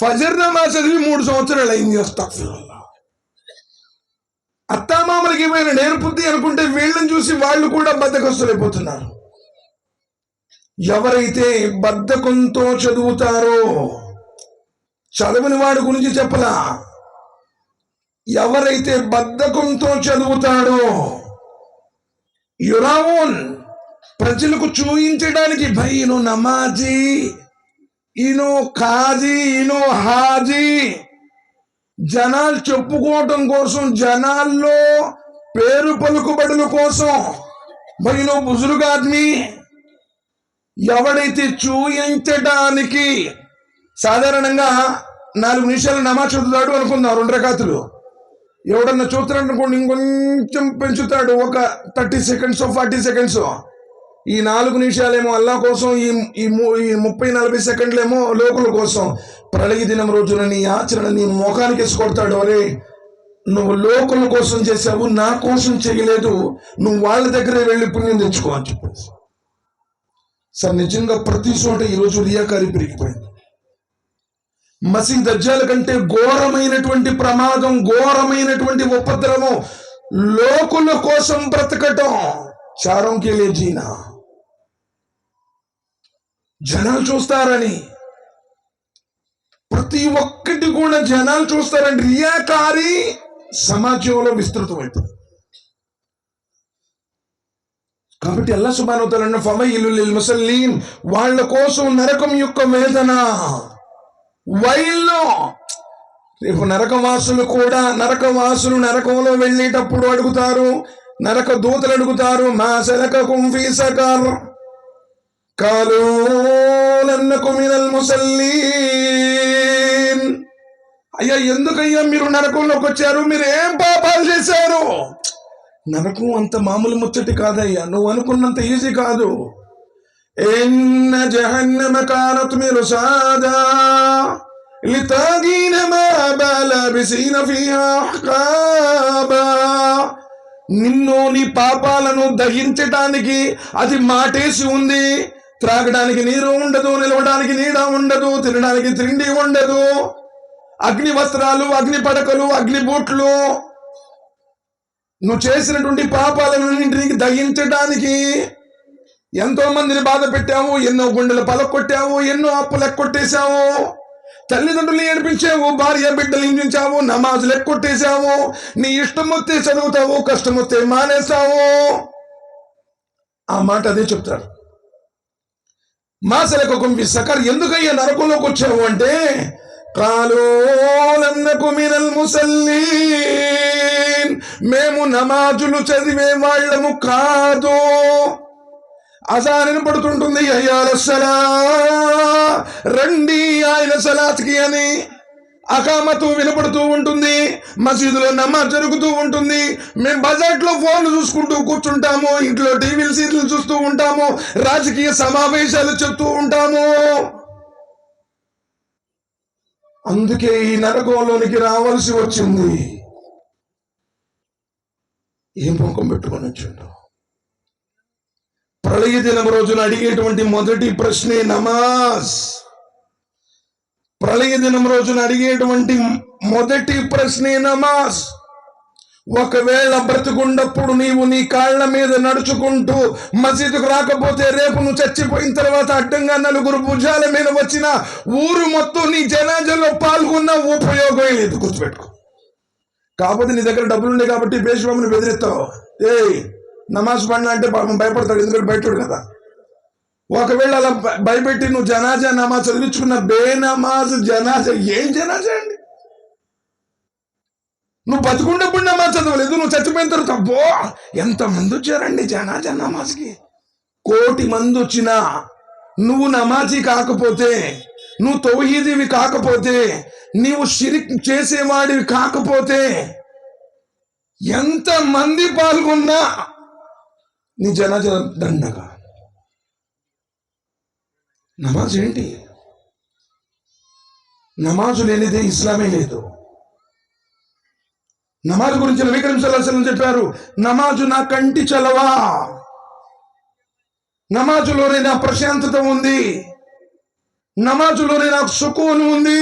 ఫజర్ నమాజ్ చదివి 3 సంవత్సరాలు అయింది. అస్తగ్ఫిరుల్లాహ్. అత్తామామలకి ఏమైనా నేర్పుద్ది అనుకుంటే వీళ్ళని చూసి వాళ్ళు కూడా బద్ధకస్తులైపోతున్నారు. ఎవరైతే బద్ధకంతో చదువుతారో, చదవని వాడి గురించి చెప్పలా, ఎవరైతే బద్ధకంతో చదువుతాడో, యురావున్, ప్రజలకు చూయించడానికి భయ్ ఈయన నమాజీ, ఈయన ఖాజీ, ఈయన హాజీ, జనాలు చెప్పుకోవటం కోసం, జనాల్లో పేరు పలుకుబడుల కోసం, భయ్యనో బుజుర్గ్ ఆద్మీ, ఎవడైతే చూయించడానికి సాధారణంగా 4 నిమిషాలు నమాజ్ చదువుతాడు అనుకుందాం, 2 రకాతులు. ఎవడన్నా చూస్తున్నాడు అనుకోండి, ఇంకొంచెం పెంచుతాడు, ఒక 30 సెకండ్స్ 40 సెకండ్స్. ఈ 4 నిమిషాలేమో అల్లా కోసం, ఈ 30-40 సెకండ్లేమో లోకుల కోసం. ప్రళయ దినం రోజున నీ ఆచరణ నీ ముఖానికి వేసుకొడతాడు. అరే, నువ్వు లోకుల కోసం చేసావు, నా కోసం చేయలేదు, నువ్వు వాళ్ళ దగ్గరే వెళ్ళి పుణ్యం తెచ్చుకో అని చెప్పేసి. సార్, నిజంగా ప్రతి చోట ఈరోజు రియాకారి పెరిగిపోయింది. మసీద్ దజ్జాల కంటే ఘోరమైనటువంటి ప్రమాదం, ఘోరమైనటువంటి ఉపద్రవం లోకుల కోసం బ్రతకటం. చారం కేలే జీనా, జనాలు చూస్తారని, ప్రతి ఒక్కటి కూడా జనాలు చూస్తారని రియాకారి సమాజంలో విస్తృతమైపోయింది. కాబట్టి అల్లాహ్ సుబ్హానహు వ తఆలా అన్న ఫవైలుల్ లిల్ ముసల్లీన్, వాళ్ళ కోసం నరకం యొక్క వేదన, వైల్లో. రేపు నరకవాసులు కూడా, నరకవాసులు నరకంలో వెళ్ళేటప్పుడు అడుగుతారు, నరక దూతలు అడుగుతారు, మా సలకకుం ఫీ సకర్ ఖాలూ లం నకు మినల్ ముసల్లీన్. అయ్యా, ఎందుకయ్యా మీరు నరకంలోకి వచ్చారు, మీరు ఏం పాపాలు చేశారు? నరకం అంత మామూలు ముచ్చటి కాదయ్యా, నువ్వు అనుకున్నంత ఈజీ కాదు. ఇన్న జహన్నమ కానత్ మిర్సాదా లితాగీన మాబా లాబిసీన ఫీహా అహ్కాబా. నిన్ను నీ పాపాలను దహించటానికి అది మాటేసి ఉంది. త్రాగడానికి నీరు ఉండదు, నిలవడానికి నీడ ఉండదు, తినడానికి తిండి ఉండదు, అగ్ని వస్త్రాలు, అగ్ని పడకలు, అగ్ని బూట్లు. నువ్వు చేసినటువంటి పాపాలన్నింటినీ దహించడానికి ఎంతో మందిని బాధ పెట్టావు, ఎన్నో గుండెలు పలకొట్టావు, ఎన్నో అప్పులు ఎక్కొట్టేశావు, తల్లిదండ్రులు ఏడిపించావు, భార్య బిడ్డలు హింసించావు, నమాజులు ఎక్కొట్టేశావు, నీ ఇష్టం వస్తే చదువుతావు, కష్టం వస్తే మానేస్తావు. ఆ మాట అదే చెప్తారు. మా సలకకుం ఫీ సకర్, ఎందుకయ్యా నరకంలోకి వచ్చావు అంటే, ఖాలూ లం నకు మినల్ ముసల్లీన్, మేము నమాజులు చదివే వాళ్ళము కాదు. అజాన్ పడుతుంటుంది, హయ్యాల సలా, రండి ఆయన సలాత్కి అని. అకామతు వినపడుతూ ఉంటుంది, మసీదులో నమాజ్ జరుగుతూ ఉంటుంది. మేము బజార్లో ఫోన్లు చూసుకుంటూ కూర్చుంటాము, ఇంట్లో టీవీలు సీరియల్ చూస్తూ ఉంటాము, రాజకీయ సమావేశాలు చెప్తూ ఉంటాము. అందుకే ఈ నరకంలోనికి రావాల్సి వచ్చింది. ఏం ముఖం పెట్టుకొని వచ్చిండు? ప్రళయ దినం రోజున అడిగేటువంటి మొదటి ప్రశ్నే నమాజ్. ప్రళయ దినం రోజున అడిగేటువంటి మొదటి ప్రశ్నే నమాజ్. ఒకవేళ బ్రతుకున్నప్పుడు నీవు నీ కాళ్ళ మీద నడుచుకుంటూ మసీదుకు రాకపోతే, రేపు నువ్వు చచ్చిపోయిన తర్వాత అడ్డంగా 4 భుజాల మీద వచ్చిన ఊరు మొత్తం నీ జనాజాలో పాల్గొన్న ఉపయోగం లేదు, గుర్తుపెట్టుకో. కాకపోతే నీ దగ్గర డబ్బులు ఉన్నాయి కాబట్టి బేషుబాబుని బెదిరిస్తావు. నమాజ్ పడినా అంటే భయపడతాడు, ఎందుకంటే బయటడు కదా. ఒకవేళ అలా భయపెట్టి నువ్వు జనాజా నమాజ్ చదివించుకున్న బేనమాజ్ జనాజా, ఏం జనాజా అండి? నువ్వు బతుకున్నప్పుడు నమాజ్ చదవలేదు, నువ్వు చచ్చిపోయిన తర్వాత అబ్బో ఎంతమంది వచ్చారండి జనాజా నమాజ్కి. 1,000,000 మంది వచ్చినా నువ్వు నమాజీ కాకపోతే, నువ్వు తౌహీదీవి కాకపోతే, నీవు షిరిక్ చేసేవాడివి కాకపోతే, ఎంత మంది పాల్గొన్నా నీ జనాజా దండగా. నమాజ్ ఏంటి? నమాజు లేనిదే ఇస్లామే లేదు. నమాజ్ గురించి నబీ కరీం సల్లల్లాహు అలైహి వసల్లం చెప్పారు, నమాజు నా కంటి చలవా, నమాజులోనే నా ప్రశాంతత ఉంది, నమాజులోనే నాకు సుకూన్ ఉంది.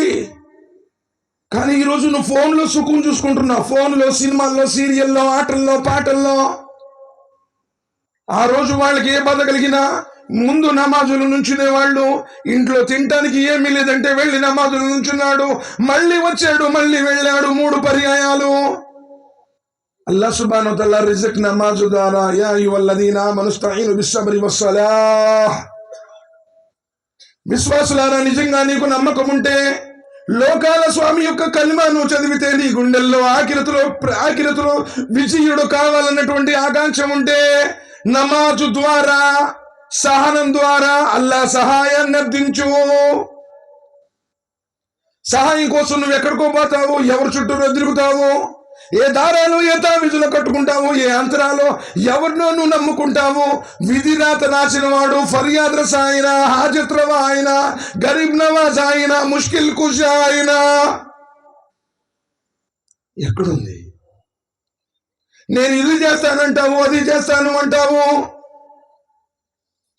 కానీ ఈరోజు నువ్వు ఫోన్లో సుకూన్ చూసుకుంటున్నావు, ఫోన్లో, సినిమాల్లో, సీరియల్లో, ఆటల్లో, పాటల్లో. ఆ రోజు వాళ్ళకి ఏ బాధ కలిగినా ముందు నమాజులు నుంచునే వాళ్ళు. ఇంట్లో తినటానికి ఏమీ లేదంటే వెళ్ళి నమాజులు నుంచున్నాడు, మళ్ళీ వచ్చాడు, మళ్ళీ వెళ్ళాడు, 3 పర్యాయాలు. అల్లాహ్ సుబ్హానహు వ తఆలా రిజ్క్ నమాజు ద్వారా, యా అయ్యుహల్లదీనా ఆమను ఇస్తఈను బిస్సబ్రి వస్సలాహ్. విశ్వాసులారా, నిజంగా నీకు నమ్మకం ఉంటే, లోకాల స్వామి యొక్క కలిమా నువ్వు చదివితే, నీ గుండెల్లో ఆఖిరతులో విజయుడు కావాలన్నటువంటి ఆకాంక్ష ఉంటే, నమాజు ద్వారా, సహనం ద్వారా అల్లా సహాయాన్ని అర్థించు. సహాయం కోసం నువ్వు ఎక్కడికో పోతావు, ఎవరి చుట్టూ తిరుగుతావు, ఏ దారాలు, ఏ తావిజులు కట్టుకుంటావు, ఏ అంతరాలు, ఎవరినో నువ్వు నమ్ముకుంటావు. విధిరాత రాసిన వాడు, ఫర్యాద్ రసా అయినా, హాజత్ రవా అయినా, గరీబ్ నవాజ్ అయినా, ముష్కిల్ కుషా అయినా ఎక్కడుంది? నేను ఇది చేస్తానంటావు, అది చేస్తాను అంటావు.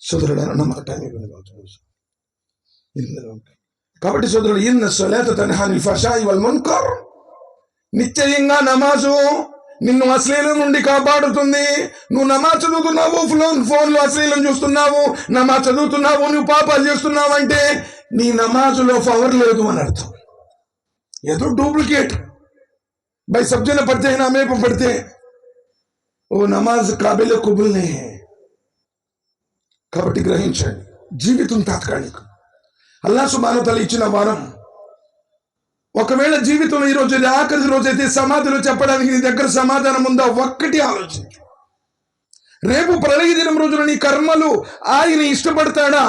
సోదరుడు అన్నమాట. కాబట్టి సోదరుడు, ఇన్న సలాత తన్హా అనిల్ ఫహ్షాయి వల్ మున్కర్, నిశ్చయంగా నమాజు నిన్ను అశ్లీలం నుండి కాపాడుతుంది. నువ్వు నమాజ్ చదువుతున్నావు, ఫోన్లో అశ్లీలం చూస్తున్నావు, నమాజ్ చదువుతున్నావు, నువ్వు పాపాలు చేస్తున్నావు అంటే నీ నమాజులో పవర్ లేదు అని అర్థం. ఏదో డూప్లికేట్ బై సబ్జన పడితే నామే పడితే ఓ నమాజ్ కాబిల్ కుబుల్ నే. కాబట్టి గ్రహించండి, జీవితం తాత్కాలికం. అల్లాహ్ సుబ్హానహు వ తఆలా ఇచ్చిన వరం. ఒకవేళ జీవితంలో ఈరోజు ఆఖరి రోజైతే సమాధిలో చెప్పడానికి నీ దగ్గర సమాధానం ఉందా? ఒక్కటి ఆలోచించు. రేపు ప్రళయ దినం రోజున నీ కర్మలు ఆయన ఇష్టపడతాడా?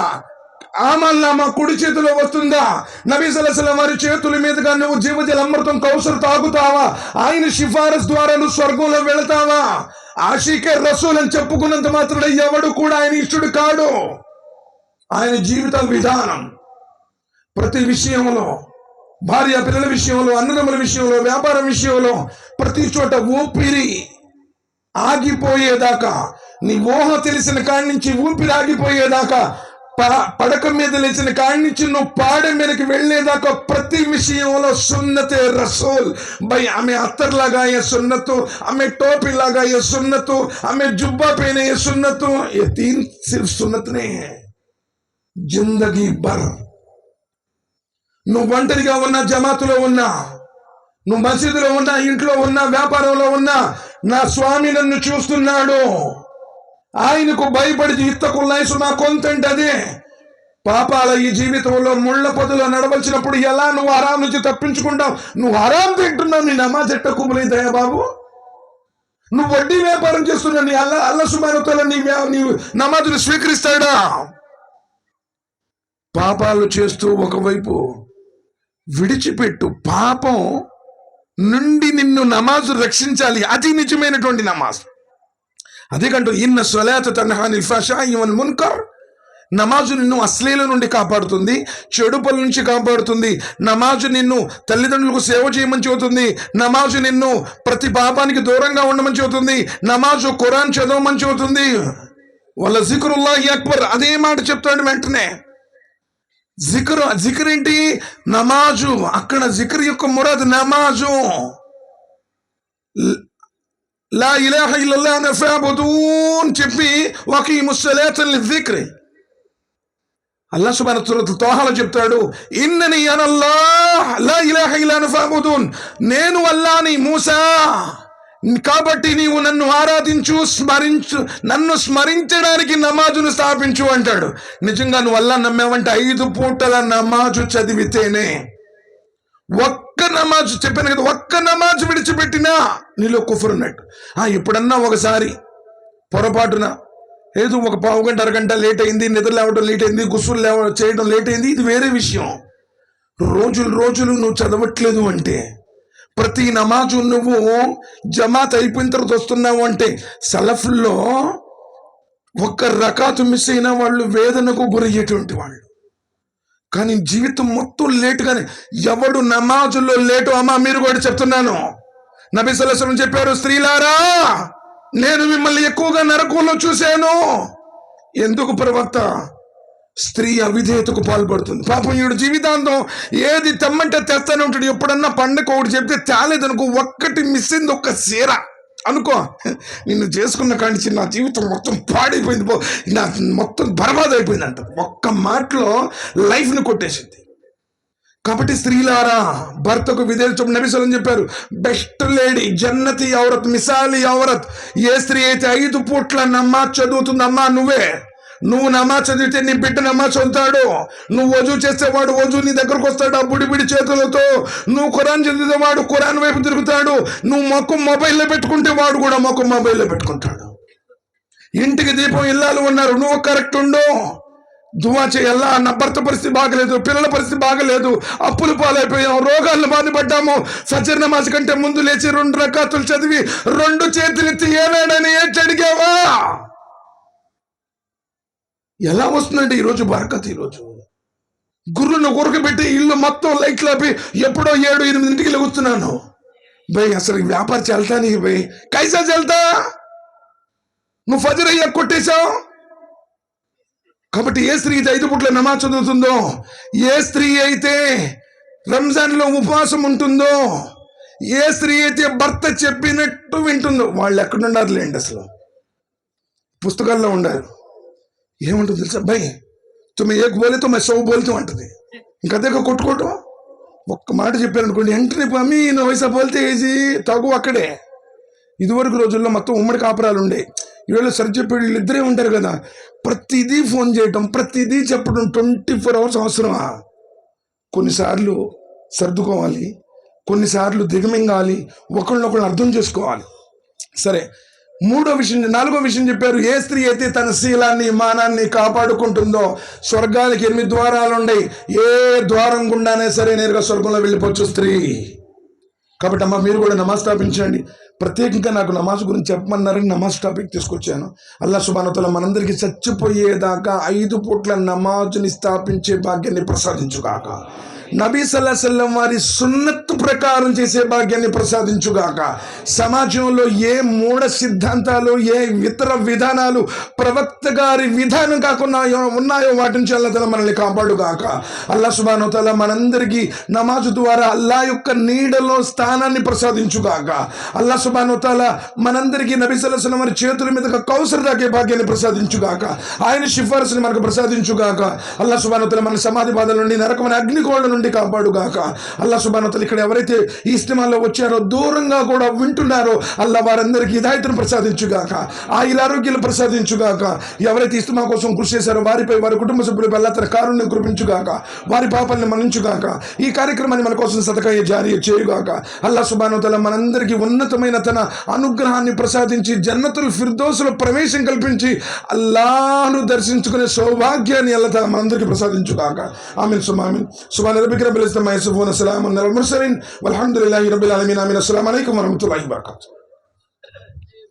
ఆమల్నామా కుడి చేతిలో వస్తుందా? నబీ సల్లల్లాహు అలైహి వసల్లం వారి చేతుల మీదుగా నువ్వు జీవజల అమృతం కౌసర్ తాగుతావా? ఆయన సిఫారసు ద్వారా నువ్వు స్వర్గంలో వెళతావా? ఆషికే రసూల్ అని చెప్పుకున్నంత మాత్రం ఎవడు కూడా ఆయన ఇష్టడు కాడు. ఆయన జీవిత విధానం ప్రతి విషయంలో, భార్య పిల్లల విషయంలో, అన్నదమ్ముల విషయంలో, వ్యాపారం విషయంలో, ప్రతి చోట ఊపిరి ఆగిపోయేదాకా, నీ ఊహ తెలిసిన కాడి నుంచి ఊపిరి ఆగిపోయేదాకా, పడక మీద లేచిన కాడి నుంచి నువ్వు పాడే మీదకి వెళ్ళేదాకా ప్రతి విషయంలో సున్నతే రసూల్. భయ్ ఆమె అత్తర్లాగా ఏ సున్నతు, ఆమె టోపీ లాగా ఏ సున్నతు, ఆమె జుబ్బా పైన ఏ సున్నతు, ఏ తీన్ సిర్ఫ్ సున్నతనే జిందగీ భర్. నువ్వు ఒంటరిగా ఉన్నా, జమాతులో ఉన్నా, నువ్వు మసీదులో ఉన్నా, ఇంట్లో ఉన్నా, వ్యాపారంలో ఉన్నా, నా స్వామి నన్ను చూస్తున్నాడు. ఆయనకు భయపడి ఇత్తకుల్లాయిసు నా కొంతంటే అదే. పాపాల ఈ జీవితంలో ముళ్ళ పొదలో నడవలసినప్పుడు ఎలా నువ్వు హరాం నుంచి తప్పించుకుంటావు? నువ్వు హరాం తింటున్నావు, నీ నమాజ్ ఎట్ట కుబులైతాయా బాబు? నువ్వు వడ్డీ వ్యాపారం చేస్తున్నావు, నీ అల్లాహ్ సుబ్హానహు వ తఆలా నీ నమాజును స్వీకరిస్తాడా? పాపాలు చేస్తూ ఒకవైపు విడిచిపెట్టు. పాపం నుండి నిన్ను నమాజు రక్షించాలి, అది నిజమైనటువంటి నమాజ్. అదేకంటూ ఇన్న సలాత తన్హా అనిల్ ఫహ్షాయి వల్ మున్కర్. నమాజు నిన్ను అశ్లీల నుండి కాపాడుతుంది, చెడు పనుల నుంచి కాపాడుతుంది. నమాజు నిన్ను తల్లిదండ్రులకు సేవ చేయమని చెబుతుంది. నమాజు నిన్ను ప్రతి పాపానికి దూరంగా ఉండమని చెబుతుంది. నమాజు ఖురాన్ చదవమని చెబుతుంది. వాళ్ళ జిక్రుల్లాహి అక్బర్, అదే మాట చెప్తాడు వెంటనే. జిక్ర్ ఏంటి? నమాజు. అక్కడ జిక్ర్ యొక్క మురాద్ నమాజు. లా ఇలాహ ఇల్లల్లాహ్ ఫఅబుదూన్ చెప్పి వకీముస్ సలాత లిజిక్ర్. అల్లాహ్ సుబ్హానహు వ తఆలా తోహాలో చెప్తాడు, ఇన్నని అనల్లాహ్ లా ఇలాహ ఇల్లా అనా ఫఅబుదూన్. నేను అల్లాహ్ని మూసా, కాబట్టి నీవు నన్ను ఆరాధించు, స్మరించు, నన్ను స్మరించడానికి నమాజును స్థాపించు అంటాడు. నిజంగా నువ్వు అల్లాహ్ నమ్మావంటే 5 పూటల నమాజు చదివితేనే, ఒక్క నమాజు చెప్పాను కదా, ఒక్క నమాజు విడిచిపెట్టినా నీలో కుఫర్ ఉన్నట్టు. ఎప్పుడన్నా ఒకసారి పొరపాటున ఏదో ఒక పావు గంట, అరగంట లేట్ అయింది, నిద్ర లేవడం లేట్ అయింది, గుస్సులు చేయడం లేట్ అయింది, ఇది వేరే విషయం. రోజులు నువ్వు చదవట్లేదు అంటే, ప్రతి నమాజు నువ్వు జమాత్ అయిపోయిన తర్వాత వస్తున్నావు అంటే, సలఫుల్లో ఒక్క రకాతు మిస్ అయినా వాళ్ళు వేదనకు గురయ్యేటువంటి వాళ్ళు. కానీ జీవితం మొత్తం లేటుగానే. ఎవడు నమాజుల్లో లేటు, అమ్మా మీరు కూడా చెప్తున్నాను, నబీ సల్లల్లాహు అలైహి వసల్లం చెప్పారు, స్త్రీలారా నేను మిమ్మల్ని ఎక్కువగా నరకంలో చూశాను. ఎందుకు ప్రవక్త? స్త్రీ అవిధేయతకు పాల్పడుతుంది. పాపం ఈడు జీవితాంతం ఏది తెమ్మంటే తెస్తానే ఉంటాడు. ఎప్పుడన్నా పండగ ఒకటి చెప్తే తేలేదనుకో, ఒక్కటి మిస్ అయింది, ఒక్క సీర అనుకో, నిన్ను చేసుకున్న కానించి నా జీవితం మొత్తం పాడైపోయింది, నా మొత్తం బర్బాద్ అయిపోయింది అంట. ఒక్క మాటలో లైఫ్ని కొట్టేసింది. కాబట్టి స్త్రీలారా భర్తకు విధేయత నబీ సల్లల్లాహు అలైహి వసల్లం చెప్పారు, బెస్ట్ లేడీ జన్నతి ఔరత్, మిసాలి ఔరత్. ఏ స్త్రీ అయితే 5 పూట్ల నమాజ్ చదువుతుందమ్మా, నువ్వు నమాజ్ చదివితే నీ బిడ్డ నమాజ్ చదువుతాడు. నువ్వు వజూ చేస్తే వాడు వజూ నీ దగ్గరకు వస్తాడు ఆ బుడి చేతులతో. నువ్వు ఖురాన్ చదివితే వాడు ఖురాన్ వైపు తిరుగుతాడు. నువ్వు మొక్కం మొబైల్లో పెట్టుకుంటే వాడు కూడా మొక్కం మొబైల్లో పెట్టుకుంటాడు. ఇంటికి దీపం ఇల్లాలు ఉన్నారు, నువ్వు కరెక్ట్ ఉండు, దువా చేయాలా. నా భర్త పరిస్థితి బాగలేదు, పిల్లల పరిస్థితి బాగలేదు, అప్పులు పాలైపోయాం, రోగాలను బాధపడ్డాము, ఫజర్ నమాజ్ కంటే ముందు లేచి 2 రకాతులు చదివి 2 చేతులెత్తి ఏనాడని అడిగావా? ఎలా వస్తుందంటే ఈరోజు బరకత్. ఈరోజు గుర్రును ఉరకబెట్టి ఇల్లు మొత్తం లైట్లు ఆపి ఎప్పుడో 7-8 లెగుస్తున్నాను. భయ్ అసలు వ్యాపారం చల్తా నీ భయ్, కైసా చల్తా? నువ్వు ఫజర్ అయ్యా కొట్టేశావు. కాబట్టి ఏ స్త్రీ అయితే 5 పూట్ల నమాజ్ చదువుతుందో, ఏ స్త్రీ అయితే రంజాన్లో ఉపవాసం ఉంటుందో, ఏ స్త్రీ అయితే భర్త చెప్పినట్టు వింటుందో, వాళ్ళు ఎక్కడున్నారు లేండి, అసలు పుస్తకాల్లో ఉండారు. ఏముంటుంది తెలుసా? భయ్ తుమ్మె ఏక బోలేతో మే 100 బోల్తూ అంటది. ఇంకదే కొట్టుకోవటం. ఒక్క మాట చెప్పారు అనుకోండి, వెంటనే మమ్మీ నువ్వు వయసా బోల్తే వేసి తగు అక్కడే. ఇదివరకు రోజుల్లో మొత్తం ఉమ్మడి కాపురాలు ఉండే. ఈవేళ సరి చెప్పేది వీళ్ళిద్దరే ఉంటారు కదా, ప్రతిదీ ఫోన్ చేయటం, ప్రతిదీ చెప్పడం 24 అవర్స్ అవసరమా? కొన్నిసార్లు సర్దుకోవాలి, కొన్నిసార్లు దిగమింగాలి, ఒకళ్ళనొకళ్ళు అర్థం చేసుకోవాలి. సరే, 4వ విషయం చెప్పారు, ఏ స్త్రీ అయితే తన శీలాన్ని మానాన్ని కాపాడుకుంటుందో స్వర్గానికి 8 ద్వారాలు ఉన్నాయి. ఏ ద్వారం గుండానే సరే నేరుగా స్వర్గంలో వెళ్ళిపోవచ్చు స్త్రీ. కాబట్టి అమ్మ మీరు కూడా నమాజ్ స్థాపించండి. ప్రత్యేకంగా నాకు నమాజ్ గురించి చెప్పమన్నారని నమాజ్ టాపిక్ తీసుకొచ్చాను. అల్లాహ్ సుబ్హానహు వ తఆలా మనందరికీ చచ్చిపోయేదాకా 5 పూట్ల నమాజ్ని స్థాపించే భాగ్యాన్ని ప్రసాదించుగాక. నబీ సల్లల్లాహు అలైహి వసల్లం వారి సున్నత్ ప్రకారం చేసే భాగ్యాన్ని ప్రసాదించుగాక. సమాజంలో ఏ మూఢ సిద్ధాంతాలు, ఏ ఇతర విధానాలు ప్రవక్త గారి విధానం కాకుండా ఉన్నాయో వాటి నుంచి అల్లాహ్ తఆలా మనల్ని కాపాడుగాక. అల్లాహ్ సుబ్హానహు వ తఆలా మనందరికీ నమాజు ద్వారా అల్లాహ్ యొక్క నీడలో స్థానాన్ని ప్రసాదించుగాక. అల్లాహ్ సుబ్హానహు వ తఆలా మనందరికీ నబీ సల్లల్లాహు అలైహి వసల్లం వారి చేతుల మీదుగా కౌసర్ తాగే భాగ్యాన్ని ప్రసాదించుగాక. ఆయన సిఫారసుని మనకు ప్రసాదించుగాక. అల్లాహ్ సుబ్హానహు వ తఆలా మన సమాధి బాధల నుండి, నరకమైన అగ్నికోళ్ళ నుండి కాపాడుగాక. అల్లాహ్ సుబ్హానహు వ తఆలా ఇక్కడ ఎవరైతే ఈ ఇస్తిమాలో వచ్చారో, దూరంగా కూడా వింటున్నారో, అల్లాహ్ వారందరికీ హిదాయతును ప్రసాదించుగాక, ఆయురారోగ్యాలు ప్రసాదించుగాక. ఎవరైతే ఇస్తిమా కోసం కృషి చేశారో వారిపై, వారి కుటుంబ సభ్యులపై అల్లాహ్ తన కారుణ్యం కురిపించుగాక, వారి పాపాలను మన్నించుగాక. ఈ కార్యక్రమాన్ని మన కోసం సదకా జారీ చేయుగాక. అల్లాహ్ సుబ్హానహు వ తఆలా మనందరికీ ఉన్నతమైన తన అనుగ్రహాన్ని ప్రసాదించి జన్నతుల్ ఫిర్దౌస్లో ప్రవేశం కల్పించి అల్లాహ్ను దర్శించుకునే సౌభాగ్యాన్ని అల్లాహ్ తఆలా మనందరికీ ప్రసాదించుగాక. ఆమీన్ సుమ్మా ఆమీన్. సుబ్హాన రబ్బిక రబ్బిల్ ఇజ్జతి అమ్మా యసిఫూన్, సలామున్ అలల్ ముర్సలీన్ వల్హమ్దులిల్లాహి రబ్బిల్ ఆలమీన్. ఆమీన్. అస్సలాము అలైకుం వరహ్మతుల్లాహి వబరకాతుహు.